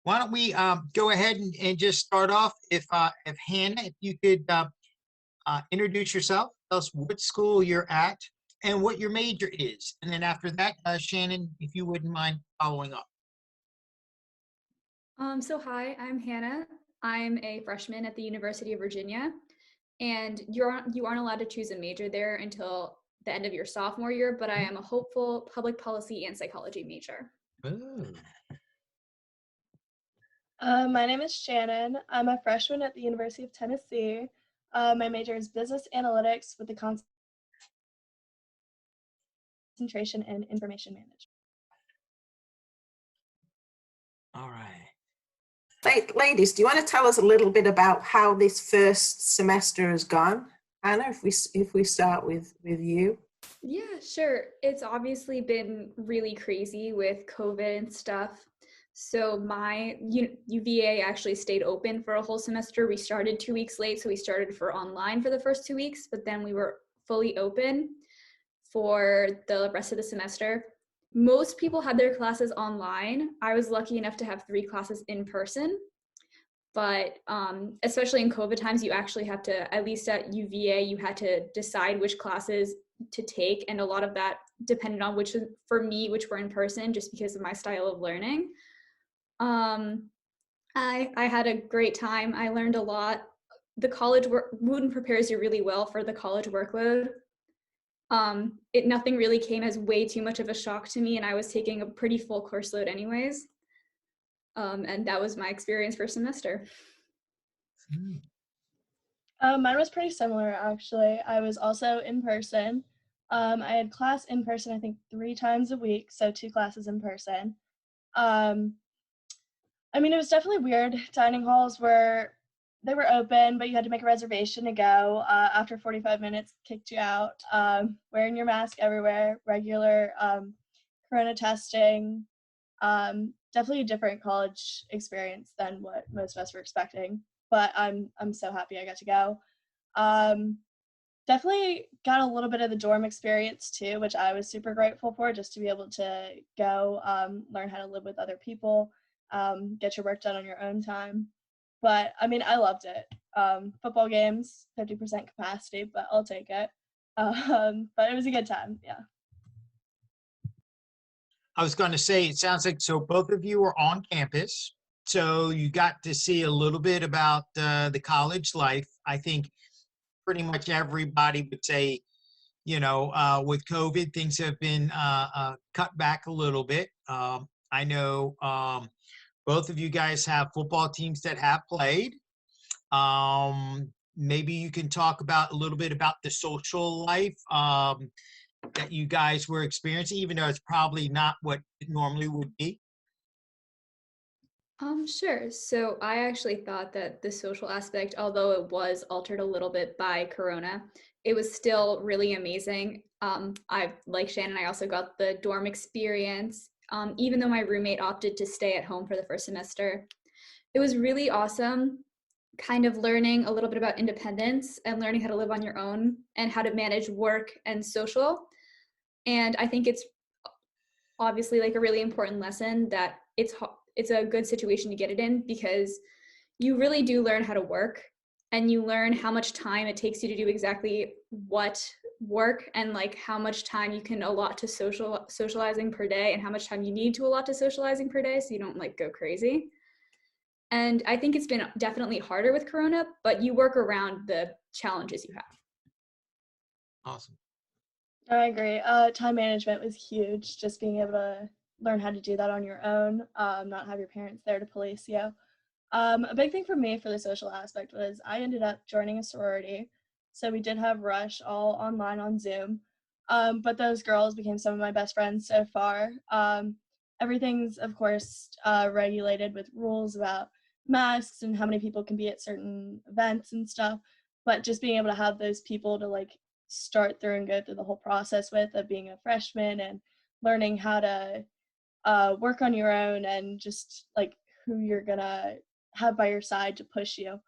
Why don't we go ahead and just start off? If Hannah, if you could introduce yourself, tell us what school you're at and what your major is, and then after that, Shannon, if you wouldn't mind following up. So hi, I'm Hannah. I'm a freshman at the University of Virginia, and you aren't allowed to choose a major there until the end of your sophomore year, but I am a hopeful public policy and psychology major. Oh, My name is Shannon. I'm a freshman at the University of Tennessee. My major is business analytics with a concentration in information management. all right. Ladies, do you want to tell us a little bit about how this first semester has gone? Anna, if we start with you. Yeah, sure. It's obviously been really crazy with COVID and stuff. So my UVA actually stayed open for a whole semester. We started 2 weeks late, so we started for online for the first 2 weeks, but then we were fully open for the rest of the semester. Most people had their classes online. I was lucky enough to have 3 classes in person, but especially in COVID times, you actually have to, at least at UVA, you had to decide which classes to take, and a lot of that depended on which were in person, just because of my style of learning. I had a great time. I learned a lot. The college Wooten prepares you really well for the college workload. Nothing really came as way too much of a shock to me, and I was taking a pretty full course load anyways. And that was my experience for semester. Mine was pretty similar, actually. I was also in person. I had class in person, I think 3 times a week, so 2 classes in person. It was definitely weird. Dining halls they were open, but you had to make a reservation to go. After 45 minutes, kicked you out. Wearing your mask everywhere, regular corona testing. Definitely a different college experience than what most of us were expecting. But I'm so happy I got to go. Definitely got a little bit of the dorm experience too, which I was super grateful for, just to be able to go learn how to live with other people, get your work done on your own time. But I loved it. Football games, 50% capacity, but I'll take it. But it was a good time, yeah. I was going to say, it sounds like so both of you are on campus, so you got to see a little bit about the college life. I think pretty much everybody would say, with COVID, things have been cut back a little bit. I know both of you guys have football teams that have played. Maybe you can talk about a little bit about the social life that you guys were experiencing, even though it's probably not what it normally would be. Sure. So I actually thought that the social aspect, although it was altered a little bit by Corona, it was still really amazing. Like Shannon, I also got the dorm experience, even though my roommate opted to stay at home for the first semester. It was really awesome, kind of learning a little bit about independence and learning how to live on your own and how to manage work and social. And I think it's obviously like a really important lesson that it's a good situation to get it in, because you really do learn how to work, and you learn how much time it takes you to do exactly what work, and like how much time you can allot to socializing per day, and how much time you need to allot to socializing per day so you don't like go crazy. And I think it's been definitely harder with Corona, but you work around the challenges you have. Awesome. I agree. Time management was huge, just being able to learn how to do that on your own, not have your parents there to police you. A big thing for me for the social aspect was I ended up joining a sorority. So we did have Rush all online on Zoom. But those girls became some of my best friends so far. Everything's, of course, regulated with rules about masks and how many people can be at certain events and stuff. But just being able to have those people to like start through and go through the whole process with of being a freshman and learning how to work on your own, and just like who you're gonna have by your side to push you.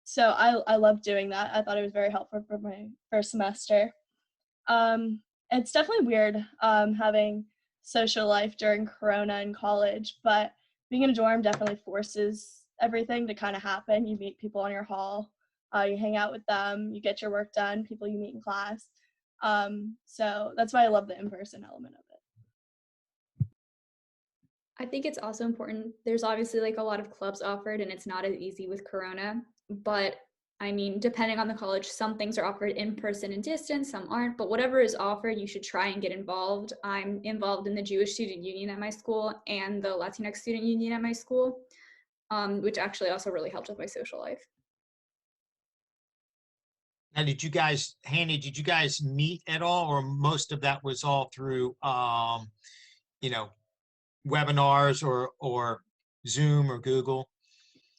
So I love doing that. I thought it was very helpful for my first semester. It's definitely weird having social life during Corona in college, but being in a dorm definitely forces everything to kind of happen. You meet people in your hall, you hang out with them, you get your work done, people you meet in class. So that's why I love the in-person element of it. I think it's also important. There's obviously like a lot of clubs offered, and it's not as easy with Corona. But I mean, depending on the college, some things are offered in person and distance, some aren't. But whatever is offered, you should try and get involved. I'm involved in the Jewish Student Union at my school and the Latinx Student Union at my school, which actually also really helped with my social life. Now, Hannah, did you guys meet at all, or most of that was all through, you know, webinars or Zoom or Google?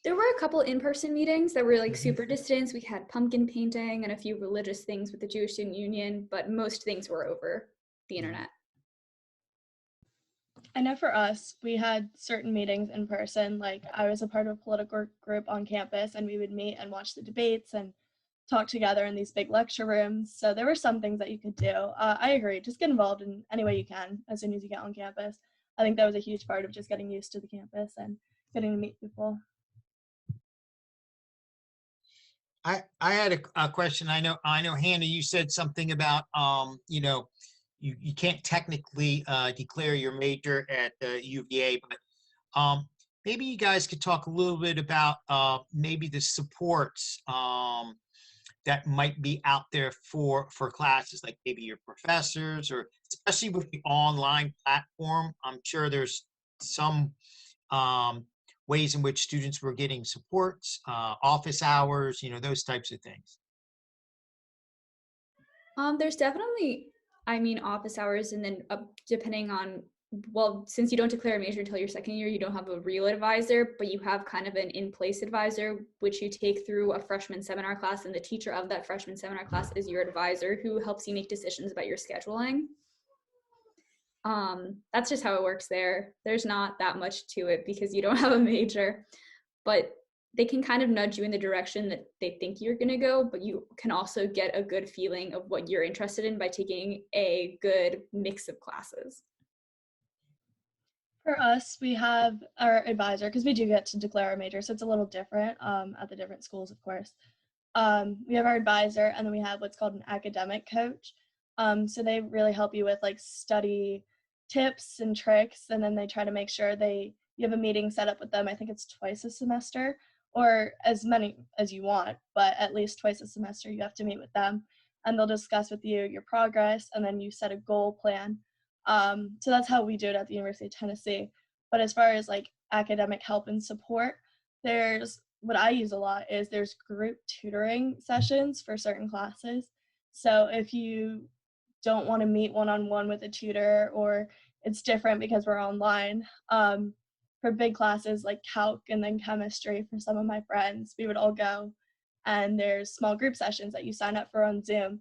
There were a couple in-person meetings that were like super distance. We had pumpkin painting and a few religious things with the Jewish Student Union, but most things were over the internet. I know for us, we had certain meetings in person. Like I was a part of a political group on campus, and we would meet and watch the debates and talk together in these big lecture rooms. So there were some things that you could do. I agree. Just get involved in any way you can as soon as you get on campus. I think that was a huge part of just getting used to the campus and getting to meet people. I had a question. I know, Hannah, you said something about, you know, you can't technically declare your major at the UVA, but maybe you guys could talk a little bit about maybe the supports that might be out there for classes, like maybe your professors, or especially with the online platform. I'm sure there's some ways in which students were getting supports, office hours, you know, those types of things. There's definitely, I mean, office hours, and then depending on, well, since you don't declare a major until your second year, you don't have a real advisor, but you have kind of an in-place advisor, which you take through a freshman seminar class, and the teacher of that freshman seminar class is your advisor who helps you make decisions about your scheduling. That's just how it works there. There's not that much to it because you don't have a major, but they can kind of nudge you in the direction that they think you're going to go, but you can also get a good feeling of what you're interested in by taking a good mix of classes. For us, we have our advisor, because we do get to declare our major, so it's a little different at the different schools, of course. We have our advisor, and then we have what's called an academic coach. So they really help you with like study tips and tricks, and then they try to make sure you have a meeting set up with them. I think it's twice a semester, or as many as you want, but at least twice a semester you have to meet with them, and they'll discuss with you your progress, and then you set a goal plan. So that's how we do it at the University of Tennessee. But as far as like academic help and support, what I use a lot is there's group tutoring sessions for certain classes. So if you don't want to meet one-on-one with a tutor, or it's different because we're online, for big classes like calc and then chemistry, for some of my friends, we would all go, and there's small group sessions that you sign up for on Zoom,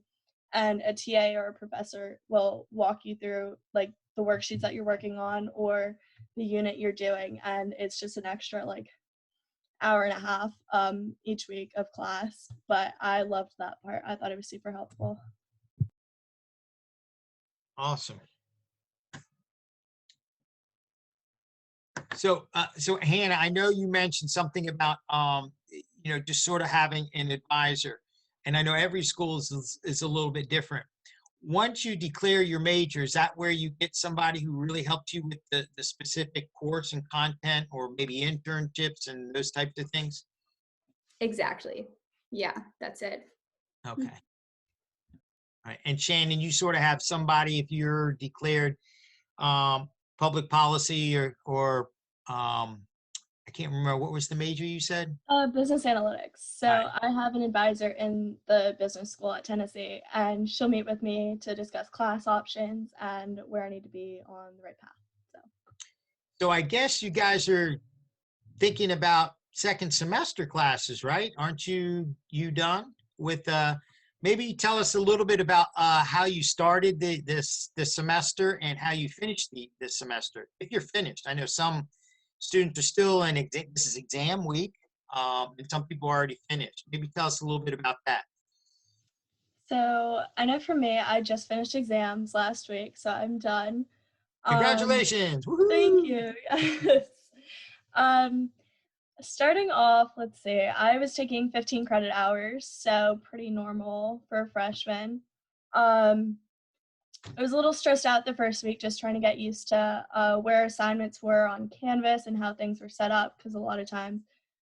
and a TA or a professor will walk you through like the worksheets that you're working on or the unit you're doing, and it's just an extra like hour and a half each week of class. But I loved that part. I thought it was super helpful. Awesome. So Hannah, I know you mentioned something about, you know, just sort of having an advisor, and I know every school is a little bit different. Once you declare your major, is that where you get somebody who really helped you with the specific course and content, or maybe internships and those types of things? Exactly. Yeah, that's it. Okay. All right. And Shannon, you sort of have somebody, if you're declared public policy or I can't remember, what was the major you said? Business analytics. So Right. I have an advisor in the business school at Tennessee, and she'll meet with me to discuss class options and where I need to be on the right path. So I guess you guys are thinking about second semester classes, right? Aren't you done with maybe tell us a little bit about how you started this semester and how you finished this semester, if you're finished. I know some students are still in this is exam week, and some people are already finished. Maybe tell us a little bit about that. So I know for me, I just finished exams last week, so I'm done. Congratulations. Thank Woohoo! you. Yes. Starting off, let's see, I was taking 15 credit hours, so pretty normal for a freshman. I was a little stressed out the first week just trying to get used to where assignments were on Canvas and how things were set up, because a lot of times,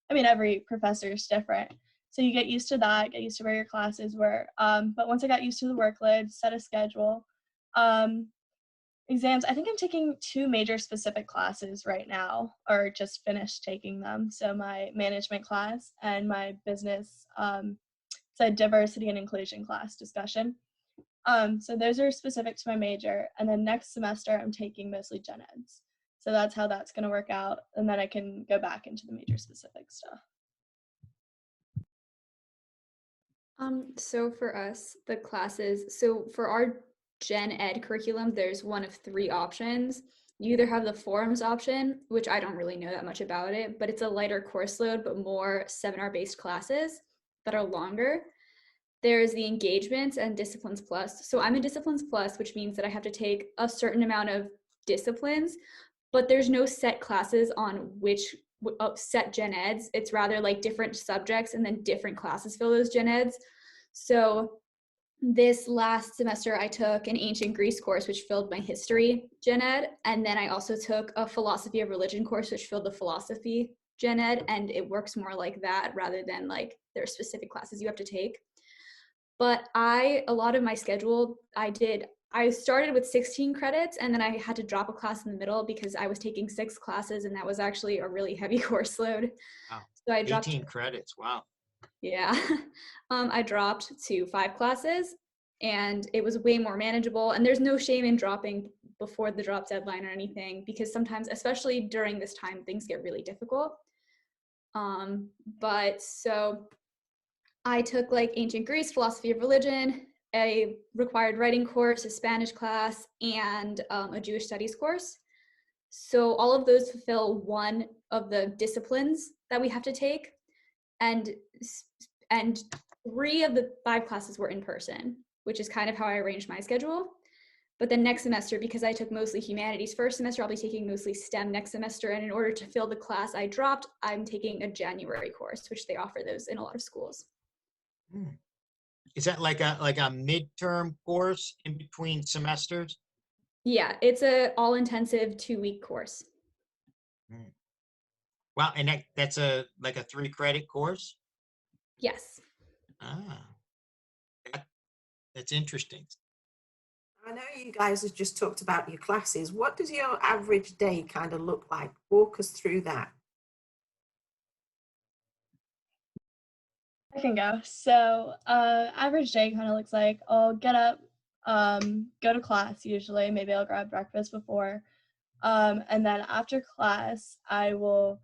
I mean, every professor is different. So you get used to that, get used to where your classes were. But once I got used to the workload, set a schedule, exams, I think I'm taking 2 major specific classes right now, or just finished taking them. So my management class and my business, it's a diversity and inclusion class discussion. So those are specific to my major. And then next semester, I'm taking mostly gen eds. So that's how that's going to work out. And then I can go back into the major specific stuff. So for us, the classes, so for our gen ed curriculum, there's one of 3 options. You either have the forums option, which I don't really know that much about it, but it's a lighter course load, but more seminar-based classes that are longer. There's the engagements and disciplines plus. So I'm in disciplines plus, which means that I have to take a certain amount of disciplines, but there's no set classes on which set gen eds. It's rather like different subjects and then different classes fill those gen eds. So this last semester I took an ancient Greece course, which filled my history gen ed. And then I also took a philosophy of religion course, which filled the philosophy gen ed. And it works more like that rather than like there are specific classes you have to take. But a lot of my schedule, I started with 16 credits and then I had to drop a class in the middle because I was taking 6 classes and that was actually a really heavy course load. Wow. So I dropped 18 credits. Wow. Yeah. I dropped to 5 classes and it was way more manageable. And there's no shame in dropping before the drop deadline or anything, because sometimes, especially during this time, things get really difficult. But so I took like ancient Greece, philosophy of religion, a required writing course, a Spanish class, and a Jewish studies course. So all of those fulfill one of the disciplines that we have to take. And 3 of the 5 classes were in person, which is kind of how I arranged my schedule. But then next semester, because I took mostly humanities first semester, I'll be taking mostly STEM next semester. And in order to fill the class I dropped, I'm taking a January course, which they offer those in a lot of schools. Is that like a midterm course in between semesters? Yeah, it's a all-intensive 2-week course. Wow, and that's like a 3 credit course? Yes. That's interesting. I know you guys have just talked about your classes. What does your average day kind of look like? Walk us through that. I can go. So average day kind of looks like I'll get up, go to class usually. Maybe I'll grab breakfast before. And then after class, I will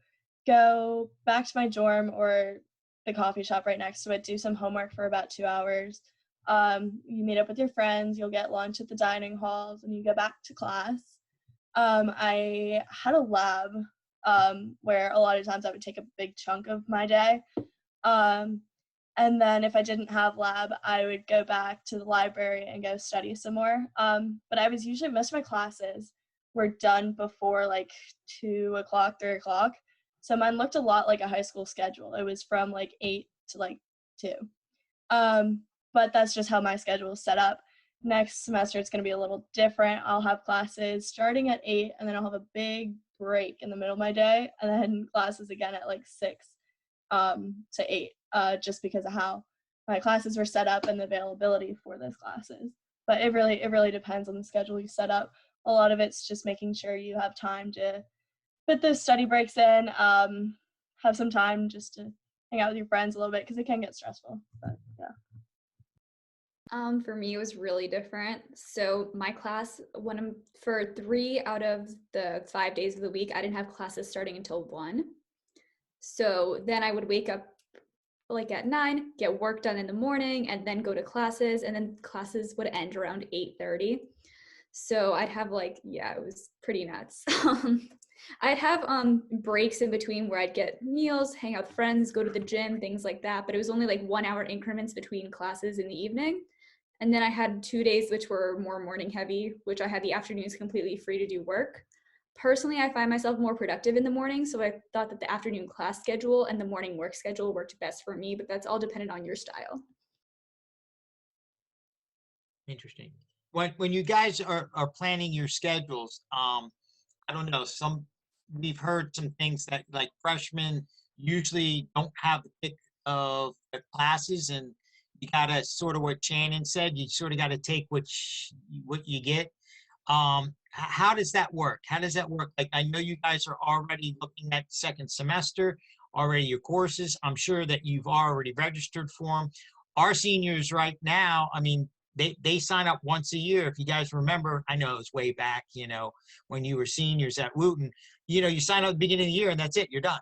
go back to my dorm or the coffee shop right next to it, do some homework for about 2 hours. You meet up with your friends, you'll get lunch at the dining halls, and you go back to class. I had a lab where a lot of times I would take a big chunk of my day. And then if I didn't have lab, I would go back to the library and go study some more. But I was usually, most of my classes were done before like 2 o'clock, 3 o'clock. So mine looked a lot like a high school schedule. It was from like 8 to like 2. But that's just how my schedule is set up. Next semester, it's going to be a little different. I'll have classes starting at 8, and then I'll have a big break in the middle of my day, and then classes again at like 6 to 8, just because of how my classes were set up and the availability for those classes. But it really depends on the schedule you set up. A lot of it's just making sure you have time to put those study breaks in, have some time just to hang out with your friends a little bit, because it can get stressful. But yeah. For me, it was really different. So my class, for 3 out of the 5 days of the week, I didn't have classes starting until 1. So then I would wake up like at 9, get work done in the morning, and then go to classes, and then classes would end around 8:30. So I'd have like, yeah, it was pretty nuts. I'd have breaks in between where I'd get meals, hang out with friends, go to the gym, things like that. But it was only like 1 hour increments between classes in the evening. And then I had 2 days which were more morning heavy, which I had the afternoons completely free to do work. Personally, I find myself more productive in the morning, so I thought that the afternoon class schedule and the morning work schedule worked best for me, but that's all dependent on your style. Interesting. When you guys are planning your schedules, I don't know, we've heard some things that like freshmen usually don't have the pick of the classes, and you gotta sort of what Shannon said, you sort of gotta take what you get. How does that work? How does that work? Like, I know you guys are already looking at second semester, already your courses. I'm sure that you've already registered for them. Our seniors right now, I mean, they sign up once a year. If you guys remember, I know it's way back, when you were seniors at Wooten, you sign up at the beginning of the year and that's it, you're done.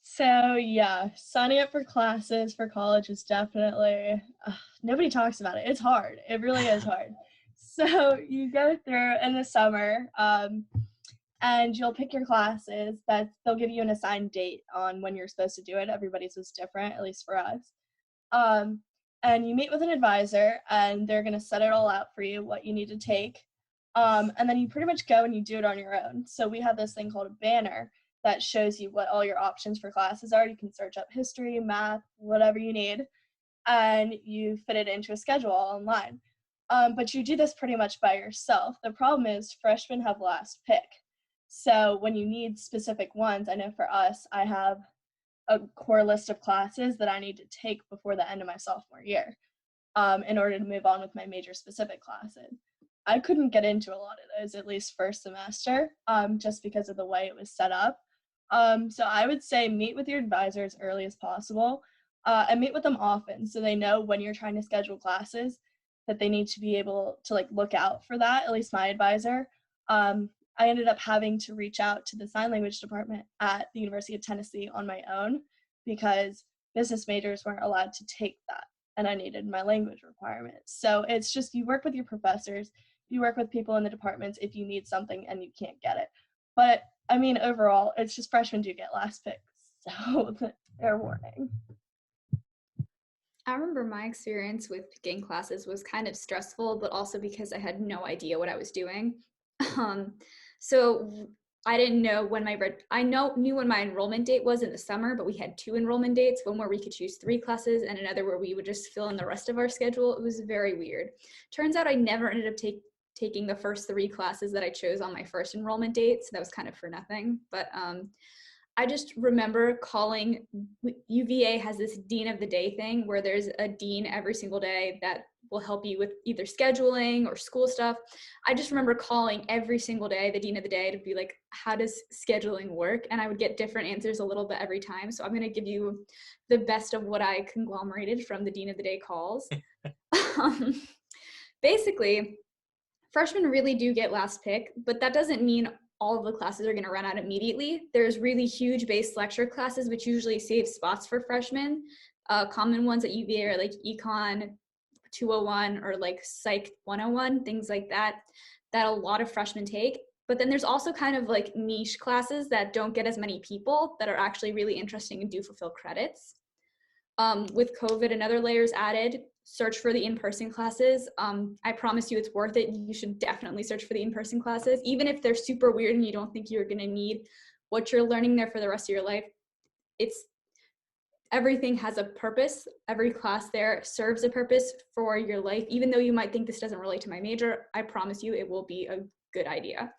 So yeah, signing up for classes for college is definitely, nobody talks about it. It's hard. It really is hard. So you go through in the summer, and you'll pick your classes that they'll give you an assigned date on when you're supposed to do it. Everybody's was different, at least for us. And you meet with an advisor and they're going to set it all out for you, what you need to take. And then you pretty much go and you do it on your own. So we have this thing called a banner that shows you what all your options for classes are. You can search up history, math, whatever you need, and you fit it into a schedule all online. But you do this pretty much by yourself. The problem is freshmen have last pick. So when you need specific ones, I know for us, I have a core list of classes that I need to take before the end of my sophomore year in order to move on with my major specific classes. I couldn't get into a lot of those, at least first semester, just because of the way it was set up. So I would say meet with your advisor as early as possible and meet with them often so they know when you're trying to schedule classes that they need to be able to like look out for that, at least my advisor. I ended up having to reach out to the sign language department at the University of Tennessee on my own because business majors weren't allowed to take that and I needed my language requirements. So it's just you work with your professors, you work with people in the departments if you need something and you can't get it. But I mean, overall, it's just freshmen do get last picks, so fair warning. I remember my experience with picking classes was kind of stressful, but also because I had no idea what I was doing. So I didn't know when knew when my enrollment date was in the summer, but we had 2 enrollment dates, one where we could choose 3 classes and another where we would just fill in the rest of our schedule. It was very weird. Turns out I never ended up taking the first 3 classes that I chose on my first enrollment date, so that was kind of for nothing. But I just remember calling, UVA has this dean of the day thing where there's a dean every single day that will help you with either scheduling or school stuff. I just remember calling every single day the dean of the day to be like, how does scheduling work? And I would get different answers a little bit every time. So I'm going to give you the best of what I conglomerated from the dean of the day calls. Basically, freshmen really do get last pick, but that doesn't mean all of the classes are going to run out immediately. There's really huge base lecture classes, which usually save spots for freshmen. Common ones at UVA are like Econ 201 or like Psych 101, things like that a lot of freshmen take. But then there's also kind of like niche classes that don't get as many people that are actually really interesting and do fulfill credits. With COVID and other layers added, search for the in-person classes. I promise you it's worth it. You should definitely search for the in-person classes. Even if they're super weird and you don't think you're gonna need what you're learning there for the rest of your life, everything has a purpose. Every class there serves a purpose for your life. Even though you might think this doesn't relate to my major, I promise you it will be a good idea.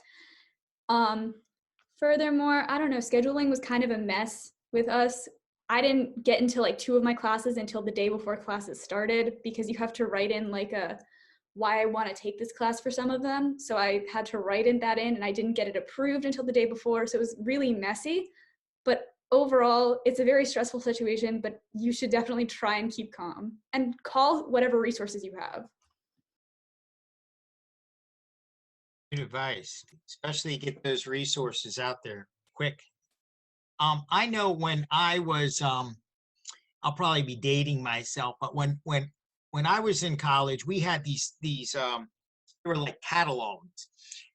Furthermore, I don't know, scheduling was kind of a mess with us. I didn't get into like 2 of my classes until the day before classes started because you have to write in like why I want to take this class for some of them. So I had to write that in and I didn't get it approved until the day before. So it was really messy, but overall it's a very stressful situation, but you should definitely try and keep calm and call whatever resources you have. Good advice, especially get those resources out there quick. I know when I was, I'll probably be dating myself, but when I was in college, we had these they were like catalogs,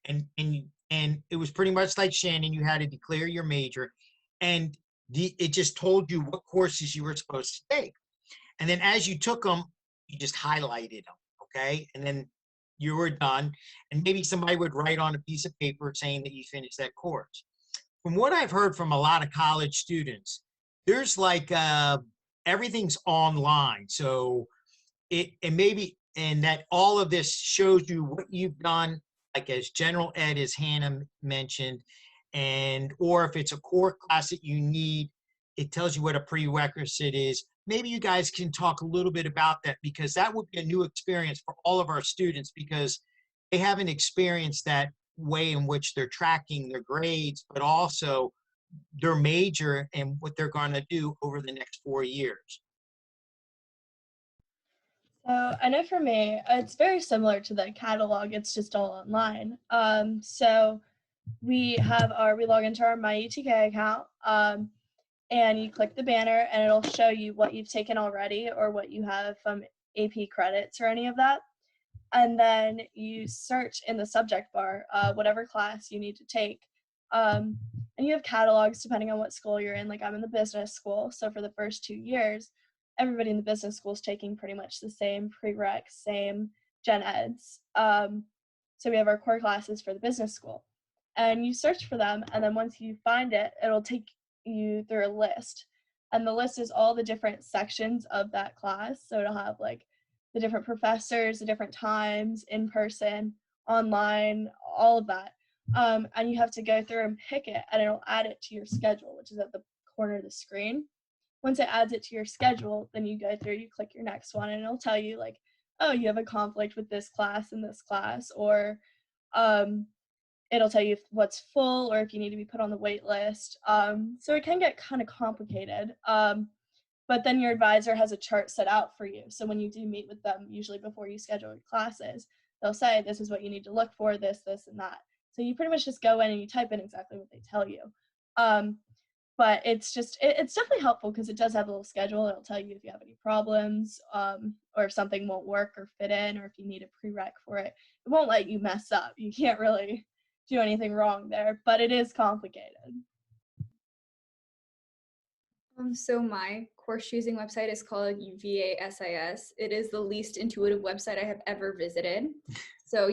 and it was pretty much like Shannon. You had to declare your major, and it just told you what courses you were supposed to take, and then as you took them, you just highlighted them, okay, and then you were done, and maybe somebody would write on a piece of paper saying that you finished that course. From what I've heard from a lot of college students, there's like everything's online. So and that all of this shows you what you've done, like as general ed, as Hannah mentioned, and or if it's a core class that you need, it tells you what a prerequisite is. Maybe you guys can talk a little bit about that, because that would be a new experience for all of our students, because they haven't experienced that way in which they're tracking their grades, but also their major and what they're going to do over the next 4 years. So I know for me, it's very similar to the catalog. It's just all online. So we log into our MyUTK account, and you click the banner, and it'll show you what you've taken already or what you have from AP credits or any of that. And then you search in the subject bar whatever class you need to take. And you have catalogs depending on what school you're in. Like I'm in the business school, so for the first 2 years, everybody in the business school is taking pretty much the same prereq, same gen eds. So we have our core classes for the business school. And you search for them, and then once you find it, it'll take you through a list. And the list is all the different sections of that class. So it'll have like the different professors, the different times, in person, online, all of that. And you have to go through and pick it, and it'll add it to your schedule, which is at the corner of the screen. Once it adds it to your schedule, then you go through, you click your next one, and it'll tell you like, oh, you have a conflict with this class and this class, or it'll tell you what's full or if you need to be put on the wait list. So it can get kind of complicated. But then your advisor has a chart set out for you. So when you do meet with them, usually before you schedule your classes, they'll say, this is what you need to look for, this, and that. So you pretty much just go in and you type in exactly what they tell you. But it's definitely helpful because it does have a little schedule. It'll tell you if you have any problems, or if something won't work or fit in, or if you need a prereq for it. It won't let you mess up. You can't really do anything wrong there, but it is complicated. So my course choosing website is called UVA SIS. It is the least intuitive website I have ever visited. So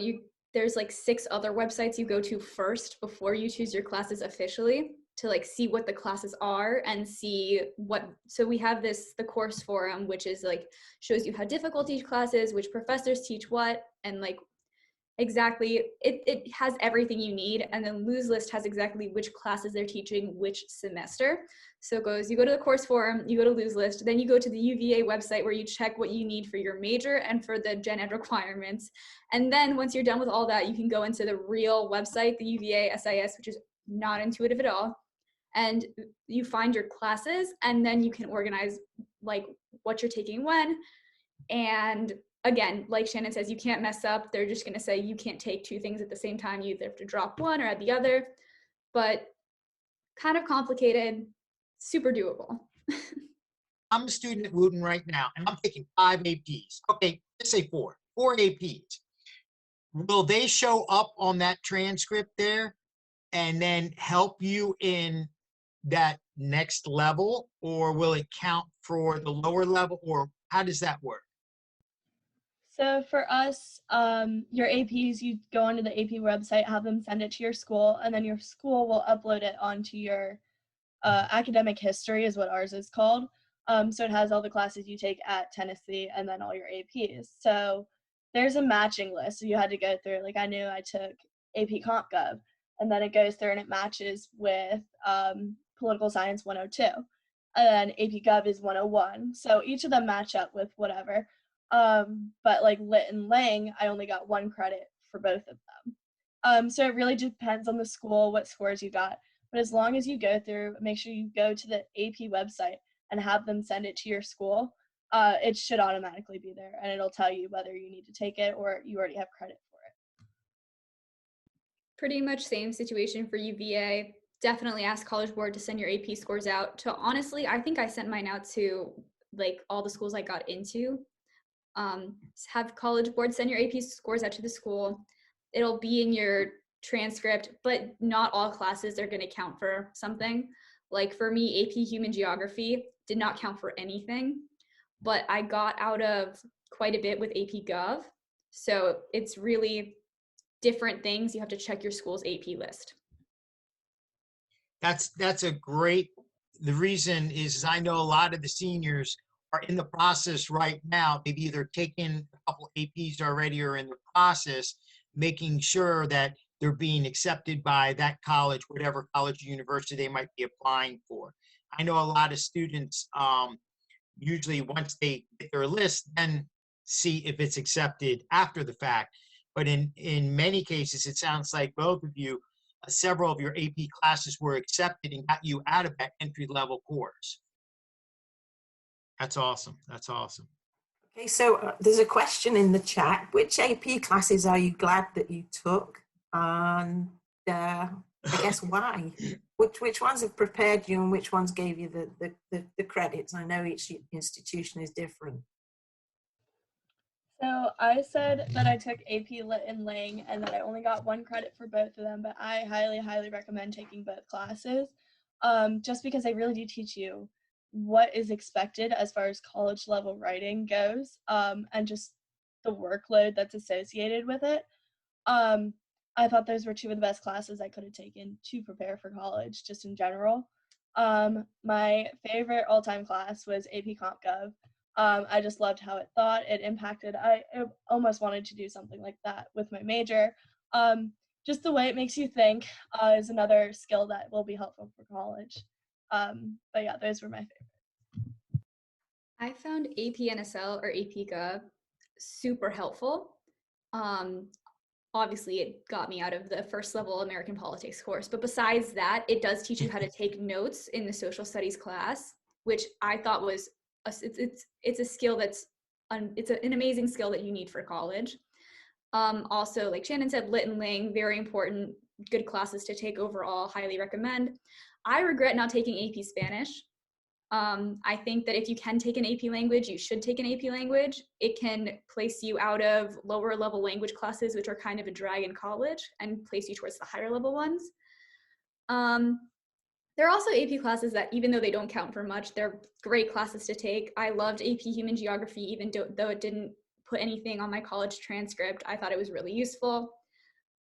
there's like 6 other websites you go to first before you choose your classes officially, to like see what the classes are and see so we have the course forum, which is like shows you how difficult each class is, which professors teach what, and like exactly it has everything you need. And then Lose List has exactly which classes they're teaching which semester. So it goes, you go to the course forum, you go to Lose List, then you go to the UVA website where you check what you need for your major and for the gen ed requirements. And then once you're done with all that, you can go into the real website, the UVA SIS, which is not intuitive at all. And you find your classes, and then you can organize like what you're taking when. And again, like Shannon says, you can't mess up. They're just going to say you can't take 2 things at the same time. You either have to drop one or add the other. But kind of complicated, super doable. I'm a student at Wooten right now, and I'm taking 5 APs. Okay, let's say 4 APs. Will they show up on that transcript there and then help you in that next level, or will it count for the lower level, or how does that work? So for us, your APs, you go onto the AP website, have them send it to your school, and then your school will upload it onto your academic history is what ours is called. So it has all the classes you take at Tennessee and then all your APs. So there's a matching list. So you had to go through, like I knew I took AP Comp Gov, and then it goes through and it matches with Political Science 102. And then AP Gov is 101. So each of them match up with whatever. But like Lit and Lang, I only got 1 credit for both of them. So it really depends on the school, what scores you got. But as long as you go through, make sure you go to the AP website and have them send it to your school, it should automatically be there, and it'll tell you whether you need to take it or you already have credit for it. Pretty much same situation for UVA. Definitely ask College Board to send your AP scores out to, honestly, I think I sent mine out to like all the schools I got into. Have College Board send your AP scores out to the school. It'll be in your transcript, but not all classes are going to count for something. Like for me, AP Human Geography did not count for anything, but I got out of quite a bit with AP Gov. So it's really different things. You have to check your school's AP list. That's a great, the reason is I know a lot of the seniors are in the process right now. They've either taken a couple APs already or in the process, making sure that they're being accepted by that college, whatever college or university they might be applying for. I know a lot of students, usually once they get their list, then see if it's accepted after the fact. But in many cases, it sounds like both of you, several of your AP classes were accepted and got you out of that entry level course. That's awesome. That's awesome. Okay, so there's a question in the chat. Which AP classes are you glad that you took? And I guess why? Which ones have prepared you and which ones gave you the credits? I know each institution is different. So I said that I took AP Lit and Lang and that I only got 1 credit for both of them, but I highly, highly recommend taking both classes, just because they really do teach you what is expected as far as college level writing goes, and just the workload that's associated with it. I thought those were 2 of the best classes I could have taken to prepare for college, just in general. My favorite all-time class was AP Comp Gov. I just loved how it thought, it impacted. I almost wanted to do something like that with my major. Just the way it makes you think is another skill that will be helpful for college. But yeah, those were my favorite. I found AP NSL or AP Gov super helpful. Obviously, it got me out of the first level American politics course, but besides that, it does teach you how to take notes in the social studies class, which I thought was it's a skill that's it's an amazing skill that you need for college. Also, like Shannon said, Lit and Lang, very important, good classes to take overall, highly recommend. I regret not taking AP Spanish. I think that if you can take an AP language, you should take an AP language. It can place you out of lower level language classes, which are kind of a drag in college, and place you towards the higher level ones. There are also AP classes that, even though they don't count for much, they're great classes to take. I loved AP Human Geography, even though it didn't put anything on my college transcript. I thought it was really useful.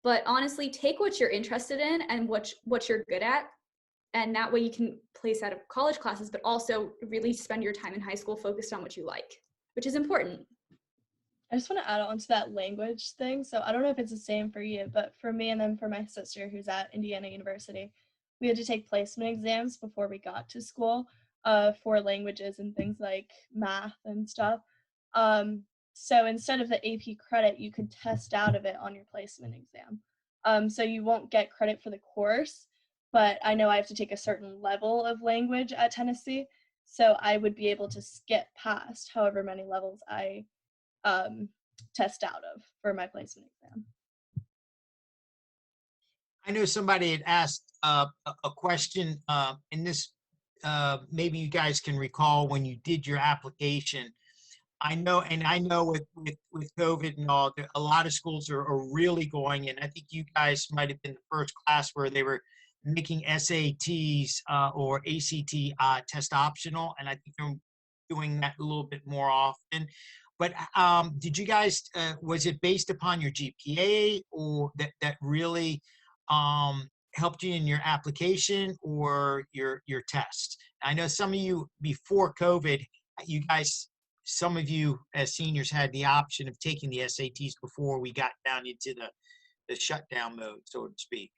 But honestly, take what you're interested in and what you're good at. And that way you can place out of college classes, but also really spend your time in high school focused on what you like, which is important. I just want to add on to that language thing. So I don't know if it's the same for you, but for me and then for my sister who's at Indiana University, we had to take placement exams before we got to school for languages and things like math and stuff. So instead of the AP credit, you could test out of it on your placement exam. So you won't get credit for the course, but I know I have to take a certain level of language at Tennessee, so I would be able to skip past however many levels I test out of for my placement exam. I know somebody had asked a question, and this maybe you guys can recall when you did your application. I know with COVID and all, a lot of schools are really going in. I think you guys might have been the first class where they were making SATs or ACT test optional, and I think they're doing that a little bit more often. But did you guys, was it based upon your GPA or that really helped you in your application or your test? I know some of you before COVID, you guys, some of you as seniors had the option of taking the SATs before we got down into the shutdown mode, so to speak.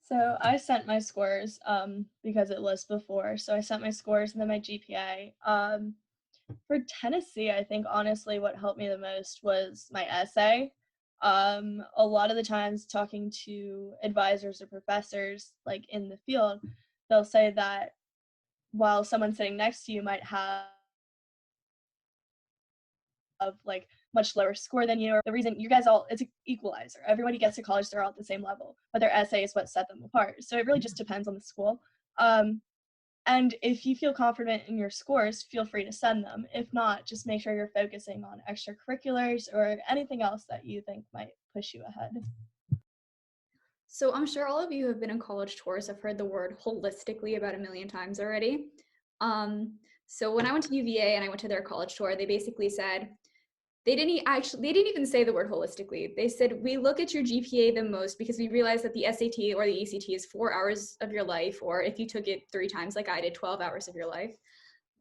So I sent my scores because it was before. So I sent my scores and then my GPA. For Tennessee, I think honestly what helped me the most was my essay. A lot of the times talking to advisors or professors like in the field, they'll say that while someone sitting next to you might have like much lower score than you, or the reason you guys all, it's an equalizer. Everybody gets to college, they're all at the same level, but their essay is what set them apart. So it really just depends on the school. And if you feel confident in your scores, feel free to send them. If not, just make sure you're focusing on extracurriculars or anything else that you think might push you ahead. So I'm sure all of you who have been on college tours have heard the word holistically about 1 million times already. So when I went to UVA and I went to their college tour, they basically said, They didn't even say the word holistically. They said, we look at your GPA the most because we realize that the SAT or the ACT is 4 hours of your life, or if you took it 3 times like I did, 12 hours of your life,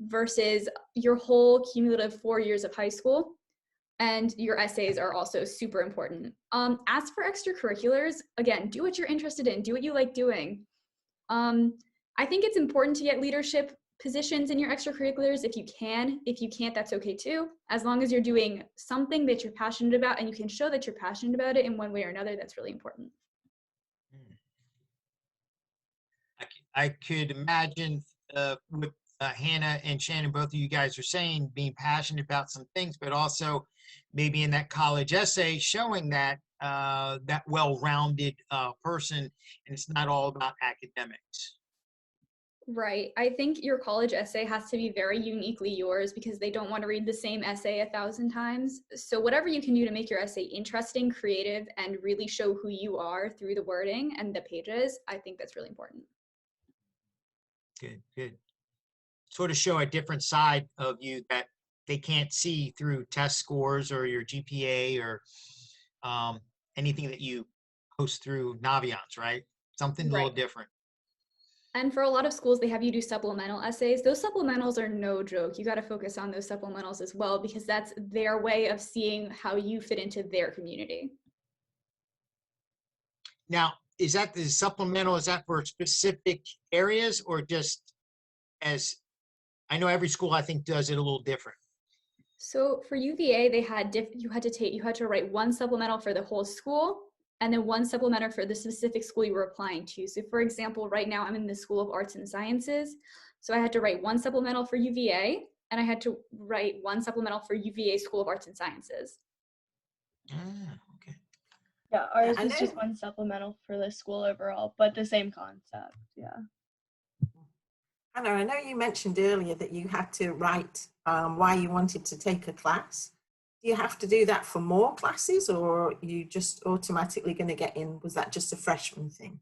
versus your whole cumulative 4 years of high school. And your essays are also super important. As for extracurriculars, again, do what you're interested in, do what you like doing. I think it's important to get leadership positions in your extracurriculars if you can. If you can't, that's okay too. As long as you're doing something that you're passionate about and you can show that you're passionate about it in one way or another, that's really important. I could imagine with Hannah and Shannon, both of you guys are saying being passionate about some things, but also maybe in that college essay showing that that well-rounded person, and it's not all about academics. Right. I think your college essay has to be very uniquely yours because they don't want to read the same essay 1,000 times. So whatever you can do to make your essay interesting, creative, and really show who you are through the wording and the pages, I think that's really important. Good, good. Sort of show a different side of you that they can't see through test scores or your GPA or anything that you post through Naviance, right? Something a little different. And for a lot of schools, they have you do supplemental essays. Those supplementals are no joke. You got to focus on those supplementals as well, because that's their way of seeing how you fit into their community. Now, is that the supplemental, is that for specific areas or just as, I know every school I think does it a little different. So for UVA, they had you had to write one supplemental for the whole school and then one supplemental for the specific school you were applying to. So for example, right now I'm in the School of Arts and Sciences. So I had to write one supplemental for UVA and I had to write one supplemental for UVA School of Arts and Sciences. Okay. Yeah, ours was just one supplemental for the school overall, but the same concept. Yeah. Hannah, I know you mentioned earlier that you had to write why you wanted to take a class. Do you have to do that for more classes, or are you just automatically going to get in? Was that just a freshman thing?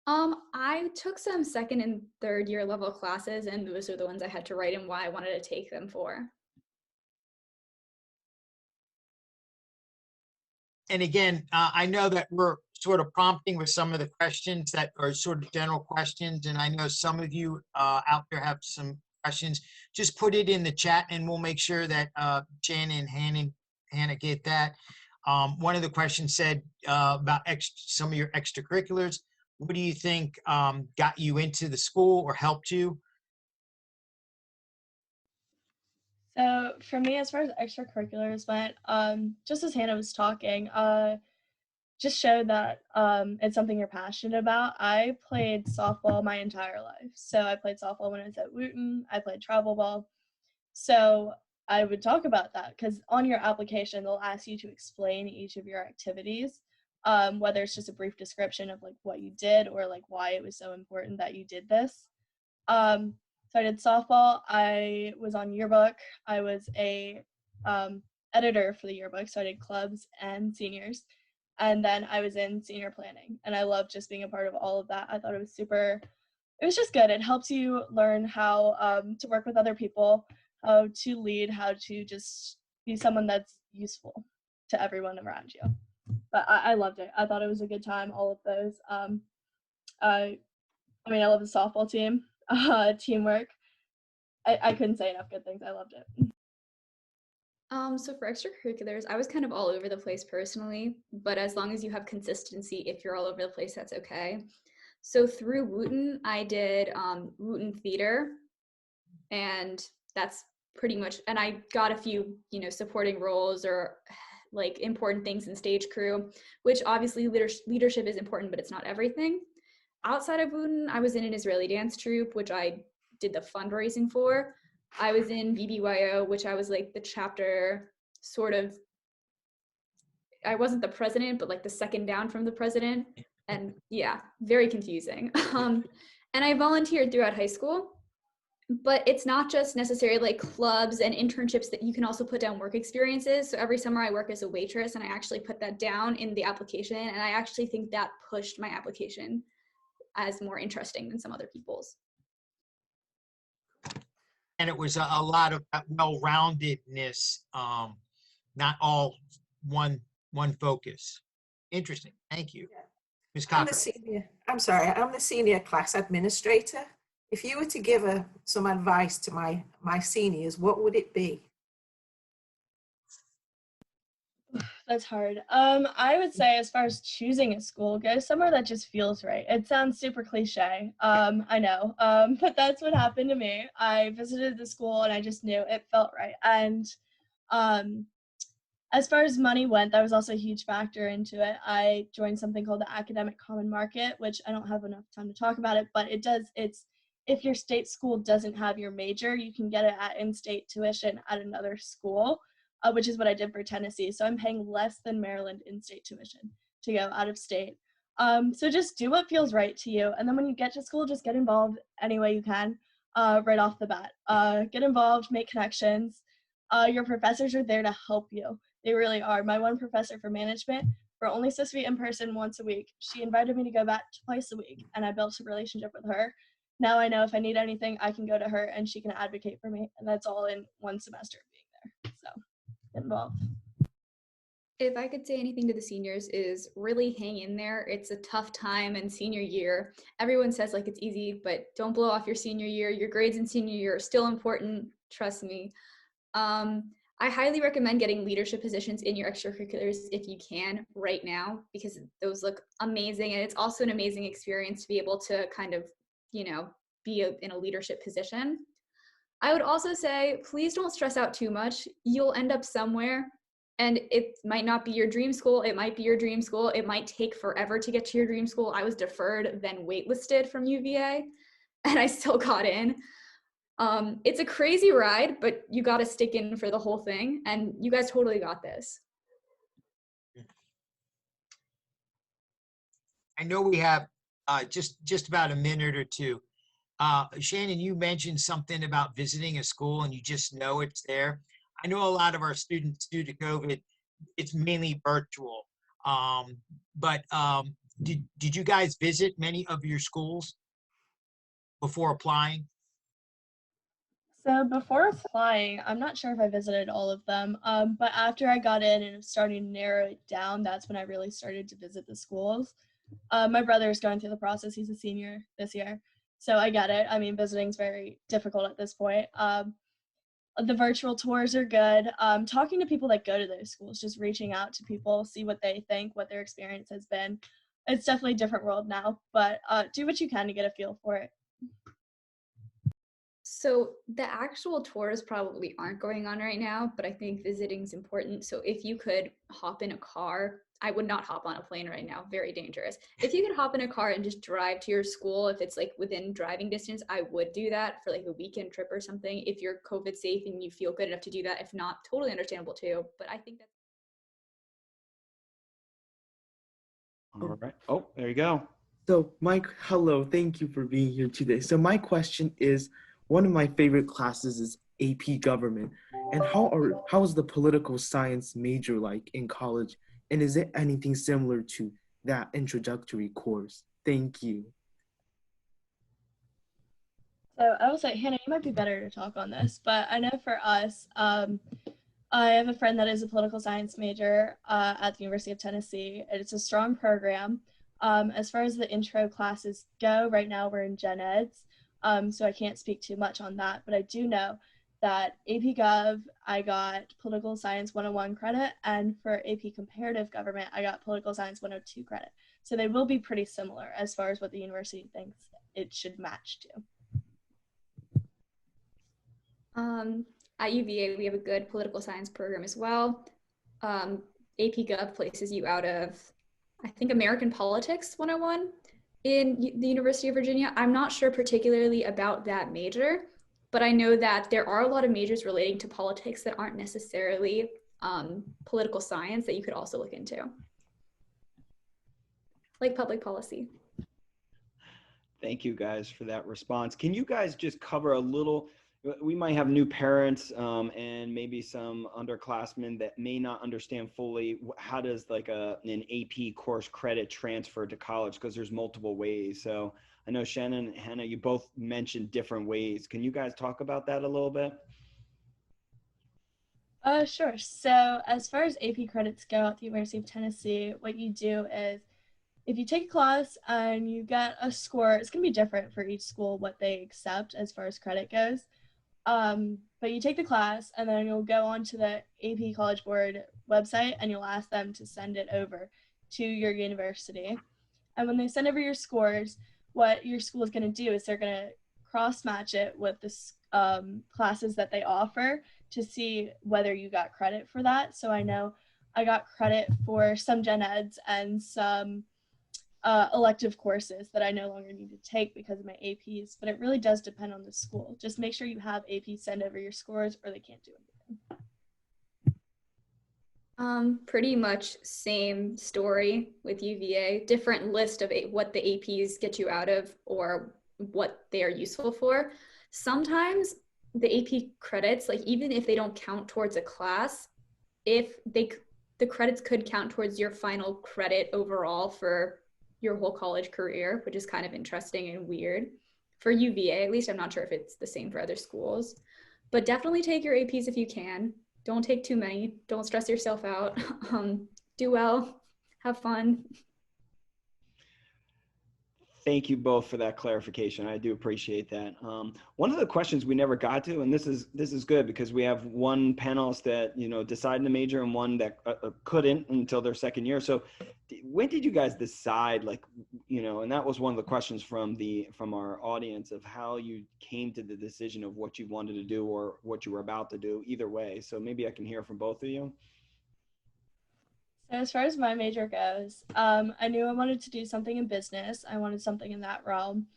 I took some second and third year level classes, and those are the ones I had to write and why I wanted to take them for. And again, I know that we're sort of prompting with some of the questions that are sort of general questions, and I know some of you out there have some questions. Just put it in the chat, and we'll make sure that Shannon and Hannah get that. One of the questions said about some of your extracurriculars. What do you think got you into the school or helped you? So for me, as far as extracurriculars went, just as Hannah was talking, just showed that it's something you're passionate about. I played softball my entire life. So I played softball when I was at Wooten. I played travel ball. So I would talk about that because on your application, they'll ask you to explain each of your activities, whether it's just a brief description of like what you did or like why it was so important that you did this. So I did softball. I was on yearbook. I was a editor for the yearbook, so I did clubs and seniors. And then I was in senior planning, and I loved just being a part of all of that. I thought it was just good. It helps you learn how to work with other people, how to lead, how to just be someone that's useful to everyone around you. But I loved it. I thought it was a good time, all of those. I love the softball team, teamwork. I couldn't say enough good things. I loved it. So for extracurriculars, I was kind of all over the place personally, but as long as you have consistency, if you're all over the place, that's okay. So through Wooten, I did Wooten Theater, and that's pretty much, and I got a few, supporting roles or like important things in stage crew, which obviously leadership is important, but it's not everything. Outside of Wooten, I was in an Israeli dance troupe, which I did the fundraising for. I was in BBYO, which I was like the chapter sort of, I wasn't the president, but like the second down from the president. And yeah, very confusing. And I volunteered throughout high school, but it's not just necessarily like clubs and internships that you can also put down work experiences. So every summer I work as a waitress, and I actually put that down in the application. And I actually think that pushed my application as more interesting than some other people's. And it was a lot of that well-roundedness not all one focus. Interesting. Thank you. Yeah. Ms. I'm the Cochran. senior. I'm sorry. I'm the senior class administrator. If you were to give some advice to my seniors, what would it be? That's hard. I would say as far as choosing a school, go somewhere that just feels right. It sounds super cliche. I know. But that's what happened to me. I visited the school and I just knew it felt right. And um, as far as money went, that was also a huge factor into it. I joined something called the Academic Common Market, which I don't have enough time to talk about it, but it's if your state school doesn't have your major, you can get it at in-state tuition at another school, which is what I did for Tennessee. So I'm paying less than Maryland in-state tuition to go out of state. So just do what feels right to you. And then when you get to school, just get involved any way you can right off the bat. Get involved, make connections. Your professors are there to help you. They really are. My one professor for management, we're only supposed to be in person once a week. She invited me to go back twice a week, and I built a relationship with her. Now I know if I need anything, I can go to her, and she can advocate for me. And that's all in one semester of being there. So get involved. If I could say anything to the seniors is really hang in there. It's a tough time in senior year. Everyone says like it's easy, but don't blow off your senior year. Your grades in senior year are still important. Trust me. I highly recommend getting leadership positions in your extracurriculars if you can right now, because those look amazing. And it's also an amazing experience to be able to kind of, be in a leadership position. I would also say, please don't stress out too much. You'll end up somewhere, and it might not be your dream school. It might be your dream school. It might take forever to get to your dream school. I was deferred, then waitlisted from UVA, and I still got in. It's a crazy ride, but you got to stick in for the whole thing, and you guys totally got this. I know we have just about a minute or two. Shannon, you mentioned something about visiting a school and you just know it's there. I know a lot of our students due to COVID, it's mainly virtual. But did you guys visit many of your schools before applying? So before applying, I'm not sure if I visited all of them, but after I got in and starting to narrow it down, that's when I really started to visit the schools. My brother is going through the process. He's a senior this year, so I get it. I mean, visiting is very difficult at this point. The virtual tours are good. Talking to people that go to those schools, just reaching out to people, see what they think, what their experience has been. It's definitely a different world now, but do what you can to get a feel for it. So the actual tours probably aren't going on right now, but I think visiting is important. So if you could hop in a car, I would not hop on a plane right now, very dangerous. If you could hop in a car and just drive to your school, if it's like within driving distance, I would do that for like a weekend trip or something. If you're COVID safe and you feel good enough to do that, if not, totally understandable too. But I think that's All right. Oh, there you go. So, Mike, hello. Thank you for being here today. So, my question is, one of my favorite classes is AP Government. And how is the political science major like in college? And is it anything similar to that introductory course? Thank you. So I will say, Hannah, you might be better to talk on this, but I know for us, I have a friend that is a political science major at the University of Tennessee. It's a strong program. As far as the intro classes go, right now we're in Gen Eds, so I can't speak too much on that, but I do know that AP Gov, I got Political Science 101 credit, and for AP Comparative Government, I got Political Science 102 credit. So they will be pretty similar as far as what the university thinks it should match to. At UVA, we have a good political science program as well. AP Gov places you out of, I think, American Politics 101 in the University of Virginia. I'm not sure particularly about that major, but I know that there are a lot of majors relating to politics that aren't necessarily political science that you could also look into, like public policy. Thank you guys for that response. Can you guys just cover a little, we might have new parents and maybe some underclassmen that may not understand fully how does like an AP course credit transfer to college, because there's multiple ways. So I know Shannon and Hannah, you both mentioned different ways. Can you guys talk about that a little bit? Sure. So as far as AP credits go at the University of Tennessee, what you do is if you take a class and you get a score, it's going to be different for each school what they accept as far as credit goes. But you take the class and then you'll go onto the AP College Board website and you'll ask them to send it over to your university. And when they send over your scores, what your school is going to do is they're going to cross match it with the classes that they offer to see whether you got credit for that. So I know I got credit for some gen eds and some elective courses that I no longer need to take because of my APs, but it really does depend on the school. Just make sure you have AP send over your scores or they can't do anything. Pretty much same story with UVA, different list of what the APs get you out of or what they are useful for. Sometimes the AP credits, like even if they don't count towards a class, if the credits could count towards your final credit overall for your whole college career, which is kind of interesting and weird. For UVA, at least, I'm not sure if it's the same for other schools, but definitely take your APs if you can. Don't take too many. Don't stress yourself out. Do well, have fun. Thank you both for that clarification. I do appreciate that. One of the questions we never got to, and this is good because we have one panelist that decided to major and one that couldn't until their second year. So, when did you guys decide? And that was one of the questions from our audience of how you came to the decision of what you wanted to do or what you were about to do. Either way, so maybe I can hear from both of you. So as far as my major goes, I knew I wanted to do something in business. I wanted something in that realm,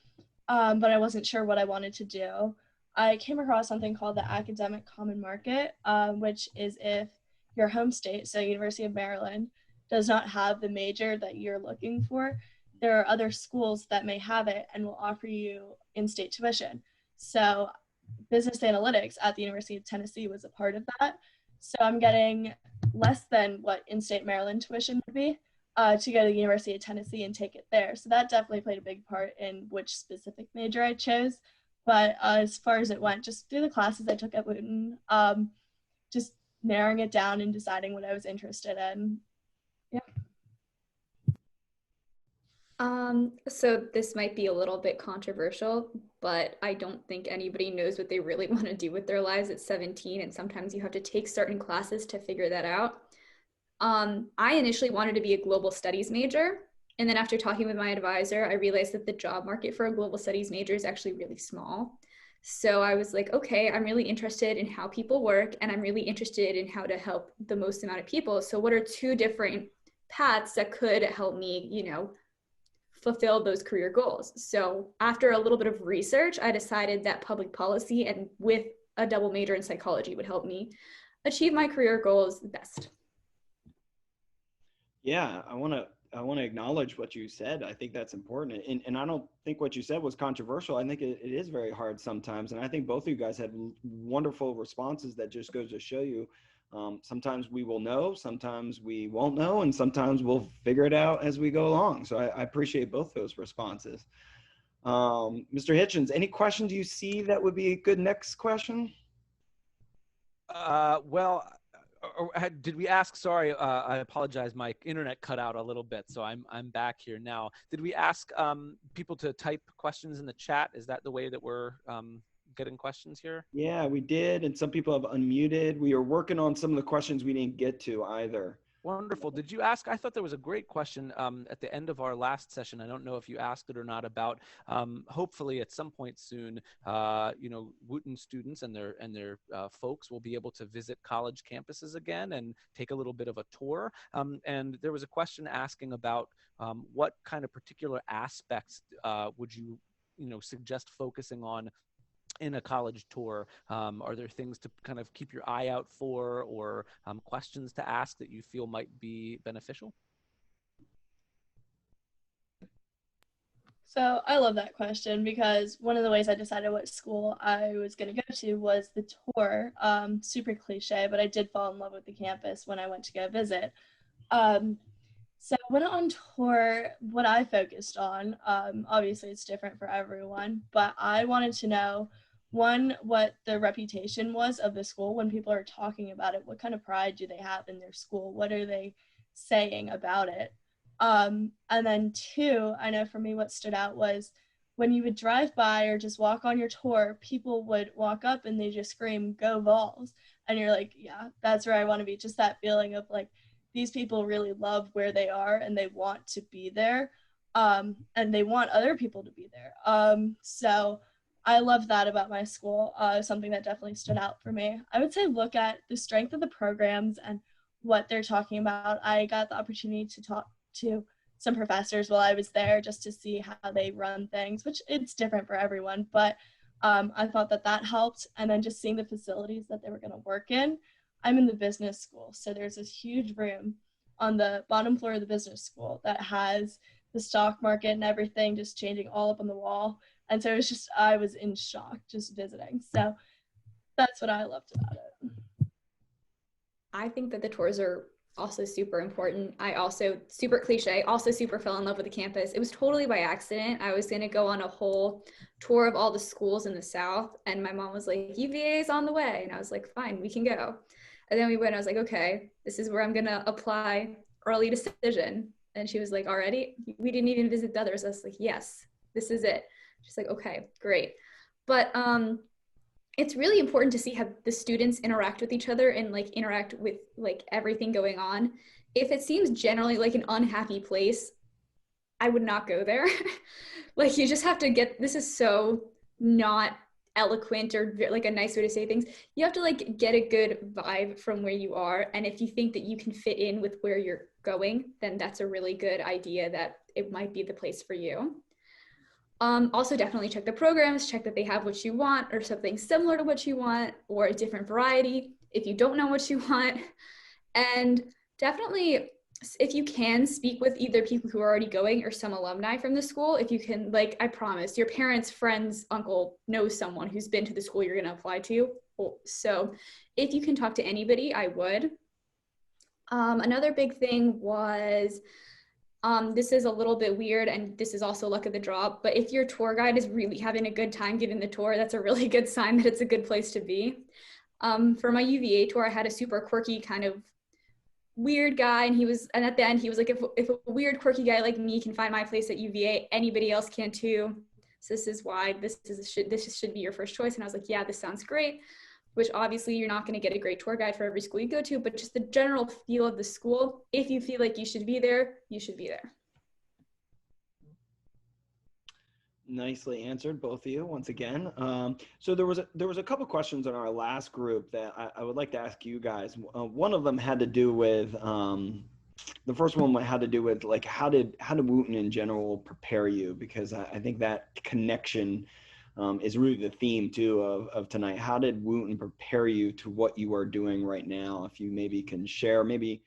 but I wasn't sure what I wanted to do. I came across something called the Academic Common Market, which is if your home state, so University of Maryland, does not have the major that you're looking for, there are other schools that may have it and will offer you in-state tuition. So business analytics at the University of Tennessee was a part of that. So I'm getting less than what in-state Maryland tuition would be to go to the University of Tennessee and take it there. So that definitely played a big part in which specific major I chose. But as far as it went, just through the classes I took at Wooten, just narrowing it down and deciding what I was interested in. Yeah. So this might be a little bit controversial, but I don't think anybody knows what they really want to do with their lives at 17, and sometimes you have to take certain classes to figure that out. I initially wanted to be a global studies major, and then after talking with my advisor, I realized that the job market for a global studies major is actually really small. So I was like, okay, I'm really interested in how people work, and I'm really interested in how to help the most amount of people. So what are two different paths that could help me, fulfill those career goals? So after a little bit of research, I decided that public policy and with a double major in psychology would help me achieve my career goals best. Yeah, I want to acknowledge what you said. I think that's important. And I don't think what you said was controversial. I think it is very hard sometimes. And I think both of you guys had wonderful responses that just goes to show you sometimes we will know, sometimes we won't know, and sometimes we'll figure it out as we go along. So I appreciate both those responses. Mr. Hitchens, any questions you see that would be a good next question? Well, did we ask? Sorry, I apologize. My internet cut out a little bit, so I'm back here now. Did we ask people to type questions in the chat? Is that the way that we're getting questions here? Yeah, we did, and some people have unmuted. We are working on some of the questions we didn't get to either. Wonderful. Did you ask? I thought there was a great question at the end of our last session. I don't know if you asked it or not about hopefully at some point soon, Wooten students and their folks will be able to visit college campuses again and take a little bit of a tour. And there was a question asking about what kind of particular aspects would you suggest focusing on in a college tour? Are there things to kind of keep your eye out for, or questions to ask that you feel might be beneficial? So I love that question because one of the ways I decided what school I was going to go to was the tour. Super cliche, but I did fall in love with the campus when I went to go visit. So I went on tour. What I focused on, obviously it's different for everyone, but I wanted to know one, what the reputation was of the school when people are talking about it. What kind of pride do they have in their school? What are they saying about it? And then two, I know for me what stood out was when you would drive by or just walk on your tour, people would walk up and they just scream, "Go Vols." And you're like, yeah, that's where I want to be. Just that feeling of like, these people really love where they are and they want to be there. And they want other people to be there. So I love that about my school. Something that definitely stood out for me. I would say look at the strength of the programs and what they're talking about. I got the opportunity to talk to some professors while I was there just to see how they run things, which it's different for everyone, but I thought that helped. And then just seeing the facilities that they were going to work in. I'm in the business school, so there's this huge room on the bottom floor of the business school that has the stock market and everything just changing all up on the wall. And so I was in shock just visiting. So that's what I loved about it. I think that the tours are also super important. I also, super cliche, also super fell in love with the campus. It was totally by accident. I was going to go on a whole tour of all the schools in the South, and my mom was like, UVA is on the way. And I was like, fine, we can go. And then we went, I was like, okay, this is where I'm going to apply early decision. And she was like, already? We didn't even visit the others. I was like, yes, this is it. She's like, okay, great. But it's really important to see how the students interact with each other and like interact with like everything going on. If it seems generally like an unhappy place, I would not go there. Like you just have to this is so not eloquent or like a nice way to say things. You have to like get a good vibe from where you are. And if you think that you can fit in with where you're going, then that's a really good idea that it might be the place for you. Also definitely check the programs, check that they have what you want or something similar to what you want or a different variety if you don't know what you want. And definitely, if you can, speak with either people who are already going or some alumni from the school. If you can, like, I promise your parents, friends, uncle knows someone who's been to the school you're going to apply to. So if you can talk to anybody, I would. Another big thing was, this is a little bit weird and this is also luck of the draw, but if your tour guide is really having a good time giving the tour, that's a really good sign that it's a good place to be. For my UVA tour, I had a super quirky kind of weird guy, and at the end he was like, if a weird quirky guy like me can find my place at UVA, anybody else can too. So this is why this should be your first choice. And I was like, yeah, this sounds great. Which obviously you're not going to get a great tour guide for every school you go to, but just the general feel of the school. If you feel like you should be there, you should be there. Nicely answered, both of you, once again. So there was a couple questions in our last group that I would like to ask you guys. One of them had to do with, the first one had to do with like, how did Wooten in general prepare you? Because I think that connection is really the theme too of tonight. How did Wooten prepare you to what you are doing right now? If you maybe can share, maybe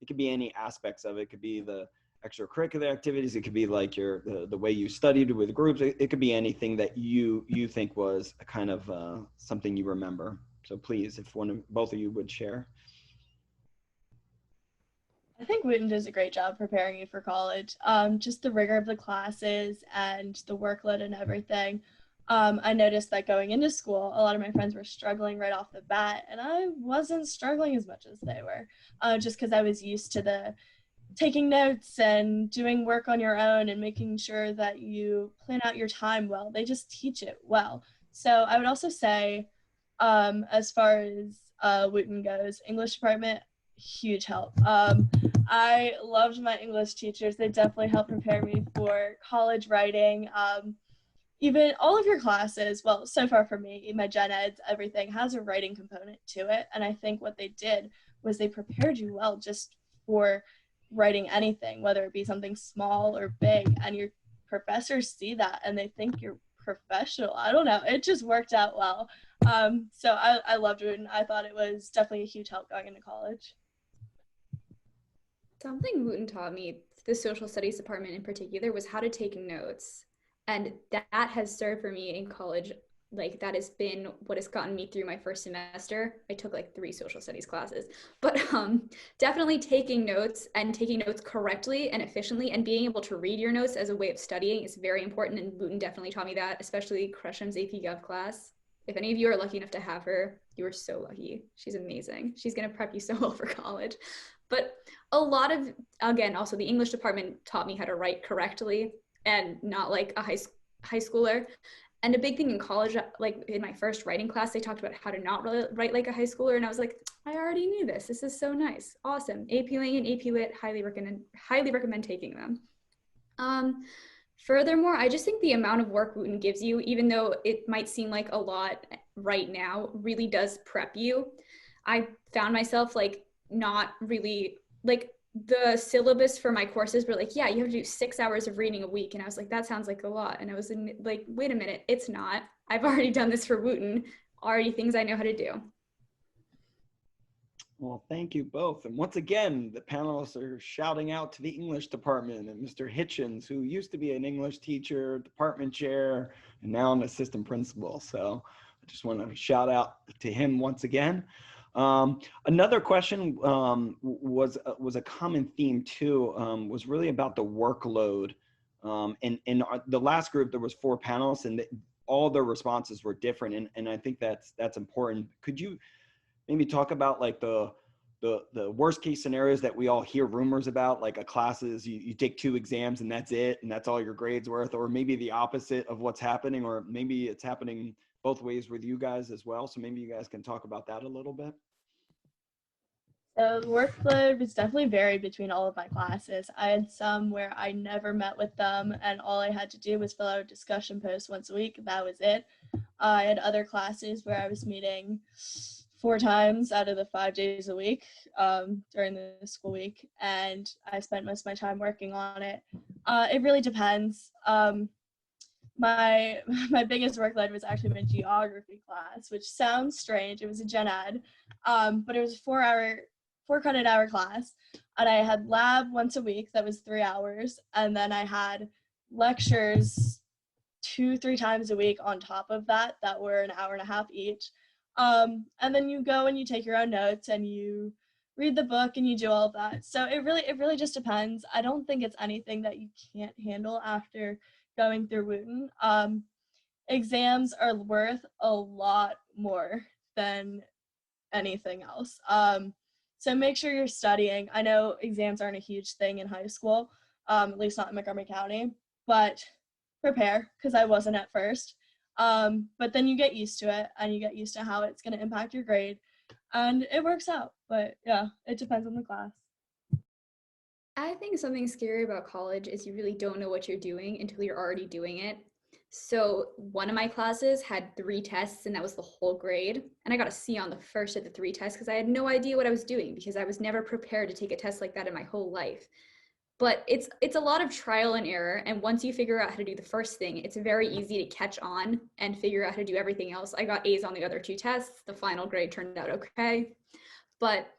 it could be any aspects of it. It could be the extracurricular activities. It could be like the way you studied with groups. It could be anything that you think was a kind of something you remember. So please, if both of you would share. I think Wooten does a great job preparing you for college. Just the rigor of the classes and the workload and everything. I noticed that going into school, a lot of my friends were struggling right off the bat, and I wasn't struggling as much as they were, just because I was used to the taking notes and doing work on your own and making sure that you plan out your time well. They just teach it well. So I would also say, as far as Wooten goes, English department, huge help. I loved my English teachers. They definitely helped prepare me for college writing. Even all of your classes, well, so far for me, my gen eds, everything has a writing component to it. And I think what they did was they prepared you well just for writing anything, whether it be something small or big. And your professors see that and they think you're professional. I don't know. It just worked out well. So I loved it. And I thought it was definitely a huge help going into college. Something Wooten taught me, the social studies department in particular, was how to take notes. And that has served for me in college. Like that has been what has gotten me through my first semester. I took like 3 social studies classes, but definitely taking notes and taking notes correctly and efficiently and being able to read your notes as a way of studying is very important. And Wooten definitely taught me that, especially Cresham's AP Gov class. If any of you are lucky enough to have her, you are so lucky. She's amazing. She's going to prep you so well for college. But a lot of, again, also the English department taught me how to write correctly and not like a high schooler. And a big thing in college, like in my first writing class, they talked about how to not write like a high schooler. And I was like, I already knew this. This is so nice. Awesome. AP Lang and AP Lit, highly recommend taking them. Furthermore, I just think the amount of work Wooten gives you, even though it might seem like a lot right now, really does prep you. I found myself like not really like the syllabus for my courses were like, yeah, you have to do 6 hours of reading a week. And I was like, that sounds like a lot. And I was like, wait a minute, it's not. I've already done this for Wooten, already things I know how to do. Well, thank you both. And once again, the panelists are shouting out to the English department and Mr. Hitchens, who used to be an English teacher, department chair, and now an assistant principal. So I just want to shout out to him once again. Another question was a common theme too, was really about the workload. In the last group, there was 4 panelists and all their responses were different. And I think that's important. Could you maybe talk about like the worst case scenarios that we all hear rumors about, like a class is you take 2 exams and that's it, and that's all your grades worth, or maybe the opposite of what's happening, or maybe it's happening both ways with you guys as well. So maybe you guys can talk about that a little bit. So the workload was definitely varied between all of my classes. I had some where I never met with them and all I had to do was fill out a discussion post once a week. That was it. I had other classes where I was meeting 4 times out of the 5 days a week during the school week, and I spent most of my time working on it. It really depends. My biggest workload was actually my geography class, which sounds strange. It was a gen ed, but it was a 4 credit hour class, and I had lab once a week that was 3 hours, and then I had lectures 2-3 times a week on top of that were an hour and a half each. And then you go and you take your own notes and you read the book and you do all of that. So it really just depends. I don't think it's anything that you can't handle after going through Wooten. Exams are worth a lot more than anything else. So make sure you're studying. I know exams aren't a huge thing in high school, at least not in Montgomery County, but prepare, because I wasn't at first. But then you get used to it and you get used to how it's going to impact your grade, and it works out. But yeah, it depends on the class. I think something scary about college is you really don't know what you're doing until you're already doing it. So one of my classes had 3 tests and that was the whole grade. And I got a C on the first of the 3 tests because I had no idea what I was doing because I was never prepared to take a test like that in my whole life. But it's a lot of trial and error. And once you figure out how to do the first thing, it's very easy to catch on and figure out how to do everything else. I got A's on the other 2 tests. The final grade turned out okay. But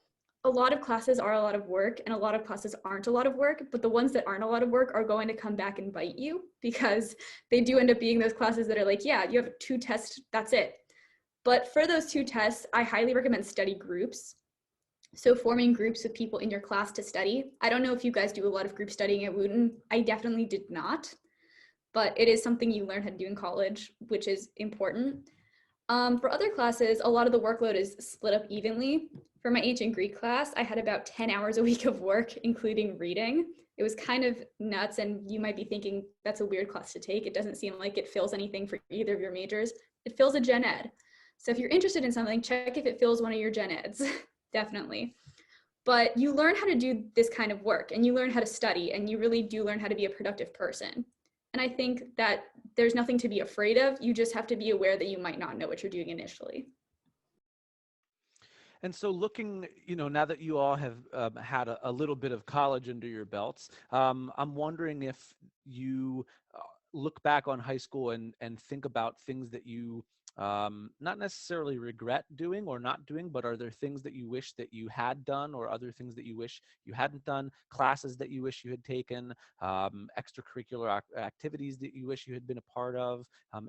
a lot of classes are a lot of work and a lot of classes aren't a lot of work, but the ones that aren't a lot of work are going to come back and bite you because they do end up being those classes that are like, yeah, you have 2 tests, that's it. But for those 2 tests, I highly recommend study groups. So forming groups with people in your class to study. I don't know if you guys do a lot of group studying at Wooten. I definitely did not, but it is something you learn how to do in college, which is important. For other classes, a lot of the workload is split up evenly. For my ancient Greek class, I had about 10 hours a week of work, including reading. It was kind of nuts, and you might be thinking that's a weird class to take. It doesn't seem like it fills anything for either of your majors. It fills a gen ed. So if you're interested in something, check if it fills one of your gen eds, definitely. But you learn how to do this kind of work, and you learn how to study, and you really do learn how to be a productive person. And I think that there's nothing to be afraid of. You just have to be aware that you might not know what you're doing initially. And so looking, now that you all have had a little bit of college under your belts, I'm wondering if you look back on high school and think about things that you not necessarily regret doing or not doing, but are there things that you wish that you had done or other things that you wish you hadn't done, classes that you wish you had taken, extracurricular activities that you wish you had been a part of,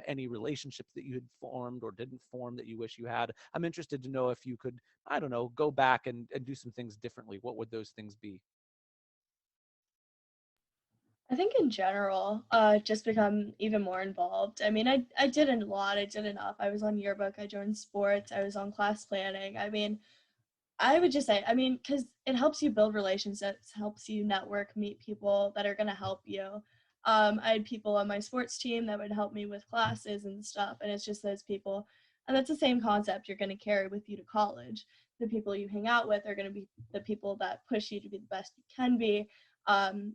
any relationships that you had formed or didn't form that you wish you had? I'm interested to know if you could, I don't know, go back and do some things differently. What would those things be? I think in general, just become even more involved. I mean, I did a lot. I did enough. I was on yearbook. I joined sports. I was on class planning. I mean, I would just say, I mean, because it helps you build relationships, helps you network, meet people that are going to help you. I had people on my sports team that would help me with classes and stuff, and it's just those people. And that's the same concept you're going to carry with you to college. The people you hang out with are going to be the people that push you to be the best you can be.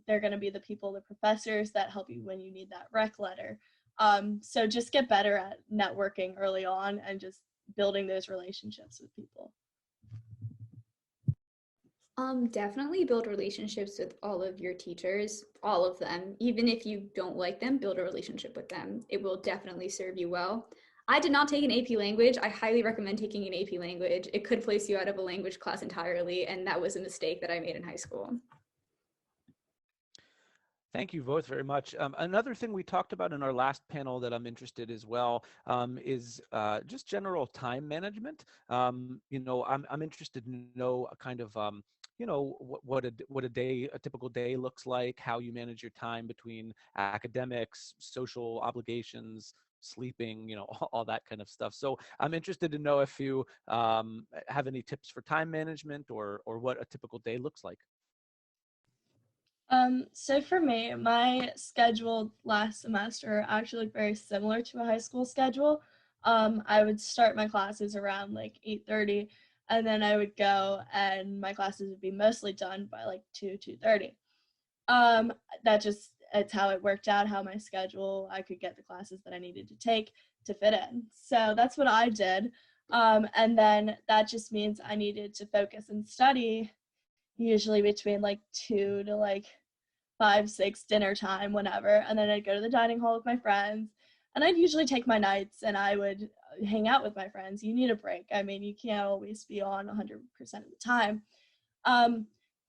They're going to be the people, the professors that help you when you need that rec letter. So just get better at networking early on and just building those relationships with people. Definitely build relationships with all of your teachers, all of them. Even if you don't like them, build a relationship with them. It will definitely serve you well. I did not take an AP language. I highly recommend taking an AP language. It could place you out of a language class entirely, and that was a mistake that I made in high school. Thank you both very much. Another thing we talked about in our last panel that I'm interested as well is just general time management. You know, I'm interested to know a kind of you know, what a typical day looks like, how you manage your time between academics, social obligations, sleeping, you know, all that kind of stuff. So I'm interested to know if you have any tips for time management or what a typical day looks like. So for me, my schedule last semester actually looked very similar to a high school schedule. I would start my classes around like 8:30, and then I would go and my classes would be mostly done by like 2:30. Um, that just, it's how it worked out, how my schedule, I could get the classes that I needed to take to fit in. So that's what I did. And then that just means I needed to focus and study usually between like 2 to like 5, 6, dinner time, whenever. And then I'd go to the dining hall with my friends. And I'd usually take my nights and I would hang out with my friends. You need a break. I mean, you can't always be on 100% of the time.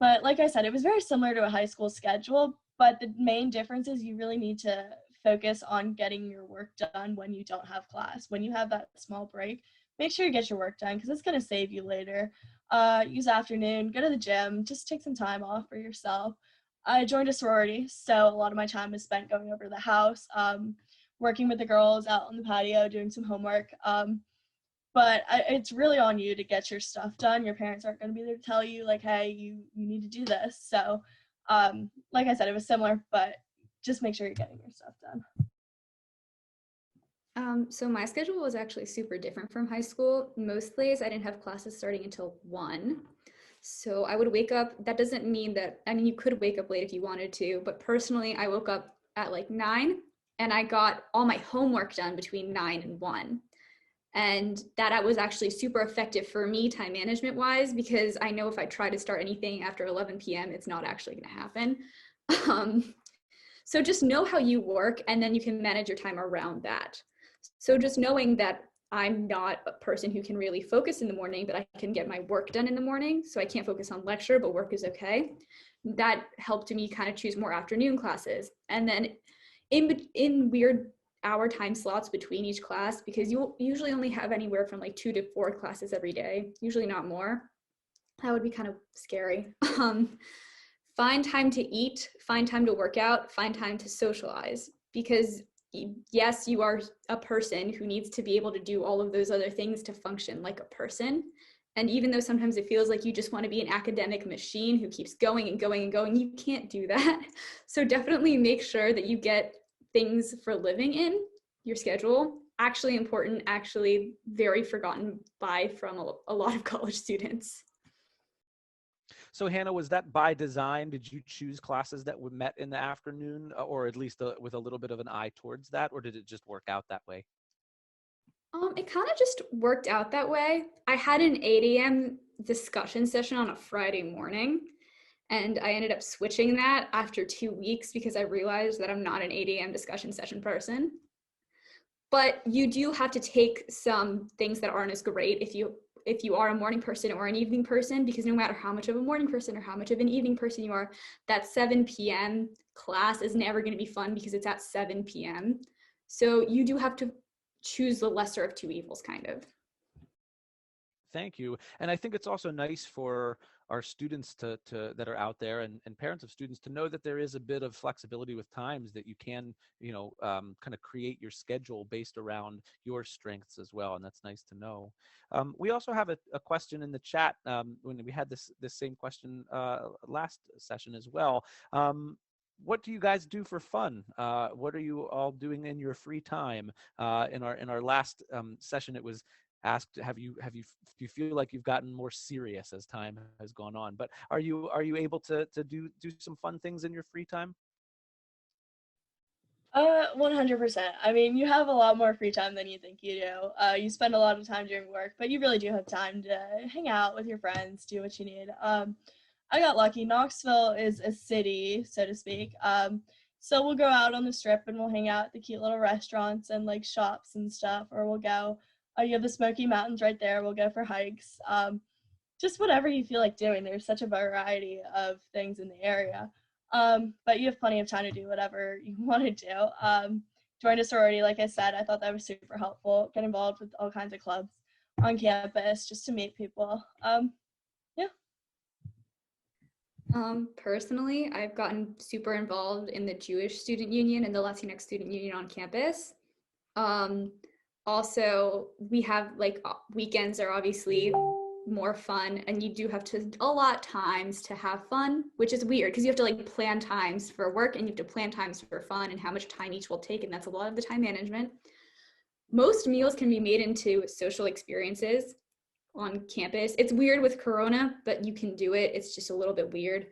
But like I said, it was very similar to a high school schedule. But the main difference is you really need to focus on getting your work done when you don't have class. When you have that small break, make sure you get your work done because it's going to save you later. Use afternoon, go to the gym, just take some time off for yourself. I joined a sorority, so a lot of my time is spent going over to the house, working with the girls out on the patio, doing some homework. But it's really on you to get your stuff done. Your parents aren't going to be there to tell you, like, hey, you need to do this. So, like I said, it was similar, but just make sure you're getting your stuff done. So my schedule was actually super different from high school. Most days I didn't have classes starting until 1. So I would wake up. That doesn't mean that, I mean, you could wake up late if you wanted to, but personally, I woke up at like 9 and I got all my homework done between 9 and 1. And that was actually super effective for me time management wise, because I know if I try to start anything after 11 p.m., it's not actually going to happen. So just know how you work and then you can manage your time around that. So just knowing that I'm not a person who can really focus in the morning, but I can get my work done in the morning. So I can't focus on lecture, but work is okay. That helped me kind of choose more afternoon classes. And then in weird hour time slots between each class, because you usually only have anywhere from like 2 to 4 classes every day, usually not more. That would be kind of scary. Find time to eat, find time to work out, find time to socialize, because yes, you are a person who needs to be able to do all of those other things to function like a person. And even though sometimes it feels like you just want to be an academic machine who keeps going and going and going, you can't do that. So definitely make sure that you get things for living in your schedule. Actually important, actually very forgotten by from a lot of college students. So Hannah, was that by design? Did you choose classes that were met in the afternoon, or at least with a little bit of an eye towards that, or did it just work out that way? It kind of just worked out that way. I had an 8 a.m. discussion session on a Friday morning, and I ended up switching that after 2 weeks because I realized that I'm not an 8 a.m. discussion session person. But you do have to take some things that aren't as great if you are a morning person or an evening person, because no matter how much of a morning person or how much of an evening person you are, that 7 p.m. class is never going to be fun because it's at 7 p.m. So you do have to choose the lesser of two evils, kind of. Thank you. And I think it's also nice for our students that are out there and parents of students to know that there is a bit of flexibility with times, that you can, kind of create your schedule based around your strengths as well. And that's nice to know. We also have a question in the chat when we had this same question last session as well. What do you guys do for fun? What are you all doing in your free time? In our last session, it was asked, do you feel like you've gotten more serious as time has gone on? But are you able to do some fun things in your free time? 100%. I mean, you have a lot more free time than you think you do. You spend a lot of time during work, but you really do have time to hang out with your friends, do what you need. I got lucky. Knoxville is a city, so to speak. So we'll go out on the strip and we'll hang out at the cute little restaurants and like shops and stuff, or we'll go, you have the Smoky Mountains right there. We'll go for hikes. Just whatever you feel like doing. There's such a variety of things in the area. But you have plenty of time to do whatever you want to do. Joined a sorority, like I said. I thought that was super helpful. Get involved with all kinds of clubs on campus just to meet people. Yeah. Personally, I've gotten super involved in the Jewish Student Union and the Latinx Student Union on campus. Also, we have weekends are obviously more fun, and you do have to allot times to have fun, which is weird because you have to plan times for work and you have to plan times for fun and how much time each will take, and that's a lot of the time management. Most meals can be made into social experiences on campus. It's weird with Corona, but you can do it. It's just a little bit weird.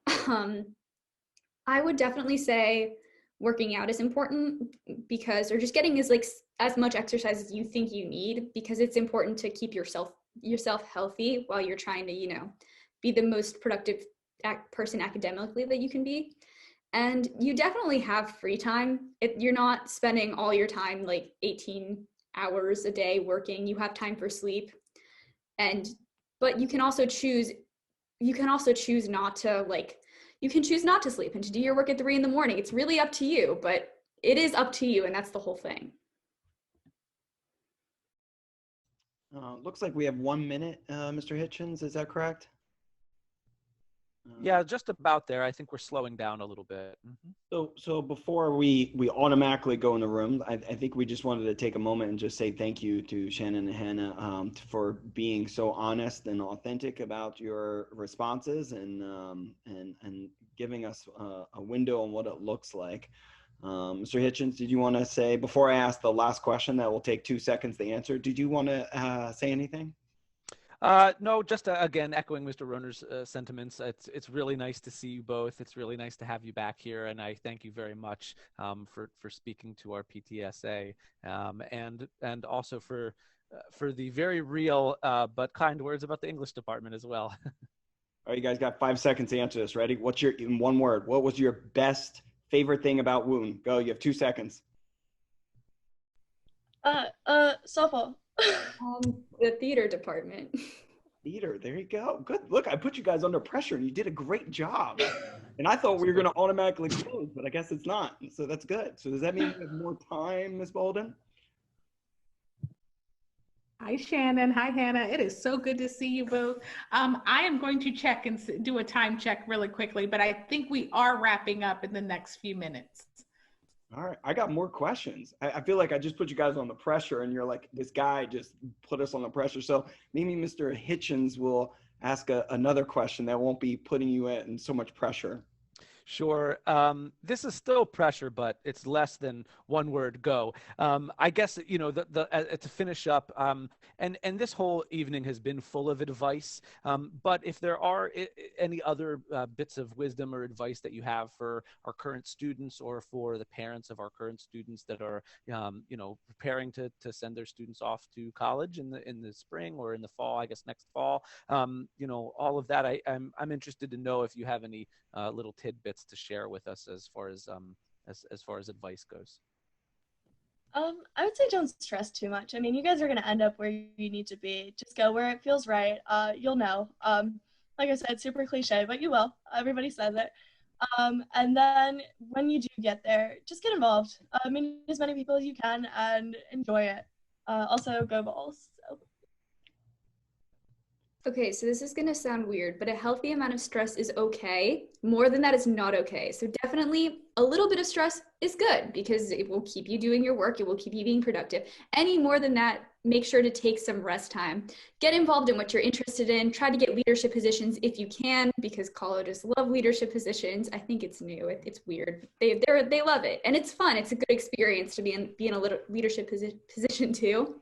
I would definitely say working out is important or just getting as much exercise as you think you need, because it's important to keep yourself healthy while you're trying to, be the most productive person academically that you can be. And you definitely have free time. You're not spending all your time 18 hours a day working. You have time for sleep. But you can also choose not to you can choose not to sleep and to do your work at 3 a.m. It's really up to you, but it is up to you, and that's the whole thing. Looks like we have 1 minute, Mr. Hitchens. Is that correct? Yeah, just about there. I think we're slowing down a little bit. Mm-hmm. So before we automatically go in the room, I think we just wanted to take a moment and just say thank you to Shannon and Hannah for being so honest and authentic about your responses and giving us a window on what it looks like. Mr. Hitchens, did you want to say, before I ask the last question that will take 2 seconds to answer, did you want to say anything? No, just again, echoing Mr. Roner's sentiments. It's really nice to see you both. It's really nice to have you back here, and I thank you very much for speaking to our PTSA, and also for the very real but kind words about the English department as well. All right, you guys got 5 seconds to answer this. Ready? In one word, what was your best favorite thing about Wooten? Go. You have 2 seconds. Softball. The theater department. Theater, there you go. Good. Look, I put you guys under pressure and you did a great job. And I thought we were going to automatically close, but I guess it's not. So that's good. So does that mean you have more time, Ms. Bolden? Hi, Shannon. Hi, Hannah. It is so good to see you both. I am going to check and do a time check really quickly, but I think we are wrapping up in the next few minutes. All right, I got more questions. I feel like I just put you guys on the pressure and you're like, this guy just put us on the pressure. So maybe Mr. Hitchens will ask another question that won't be putting you in so much pressure. Sure. This is still pressure, but it's less than one word, go. I guess, to finish up, and this whole evening has been full of advice, but if there are any other bits of wisdom or advice that you have for our current students or for the parents of our current students that are, preparing to send their students off to college in the spring or in the fall, I guess next fall, all of that, I'm interested to know if you have any little tidbits to share with us as far as advice goes. I would say don't stress too much. I mean, you guys are going to end up where you need to be. Just go where it feels right. You'll know. Like I said, super cliche, but you will. Everybody says it. And then when you do get there, just get involved. Meet as many people as you can and enjoy it. Also, go Bulls. So. Okay, so this is going to sound weird, but a healthy amount of stress is okay. More than that is not okay. So definitely a little bit of stress is good because it will keep you doing your work. It will keep you being productive. Any more than that, make sure to take some rest time. Get involved in what you're interested in. Try to get leadership positions if you can, because colleges love leadership positions. I think it's new. It's weird. They love it, and it's fun. It's a good experience to be in a little leadership position too.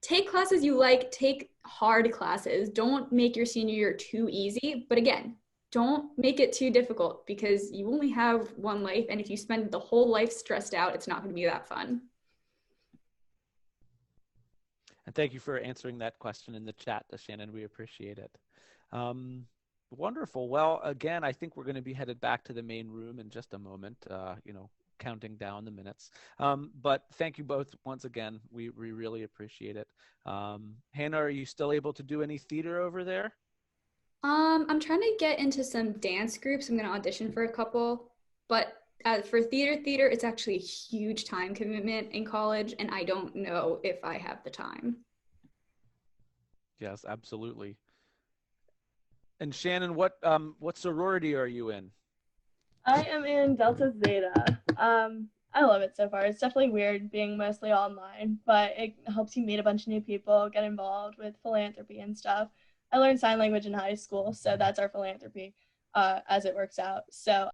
Take classes you like, take hard classes. Don't make your senior year too easy. But again, don't make it too difficult because you only have one life. And if you spend the whole life stressed out, it's not going to be that fun. And thank you for answering that question in the chat, Shannon. We appreciate it. Wonderful. Well, again, I think we're going to be headed back to the main room in just a moment, counting down the minutes. But thank you both once again. We really appreciate it. Hannah, are you still able to do any theater over there? I'm trying to get into some dance groups. I'm going to audition for a couple. But for theater, it's actually a huge time commitment in college, and I don't know if I have the time. Yes, absolutely. And Shannon, what sorority are you in? I am in Delta Zeta. I love it so far. It's definitely weird being mostly online, but it helps you meet a bunch of new people, get involved with philanthropy and stuff. I learned sign language in high school, so that's our philanthropy as it works out. So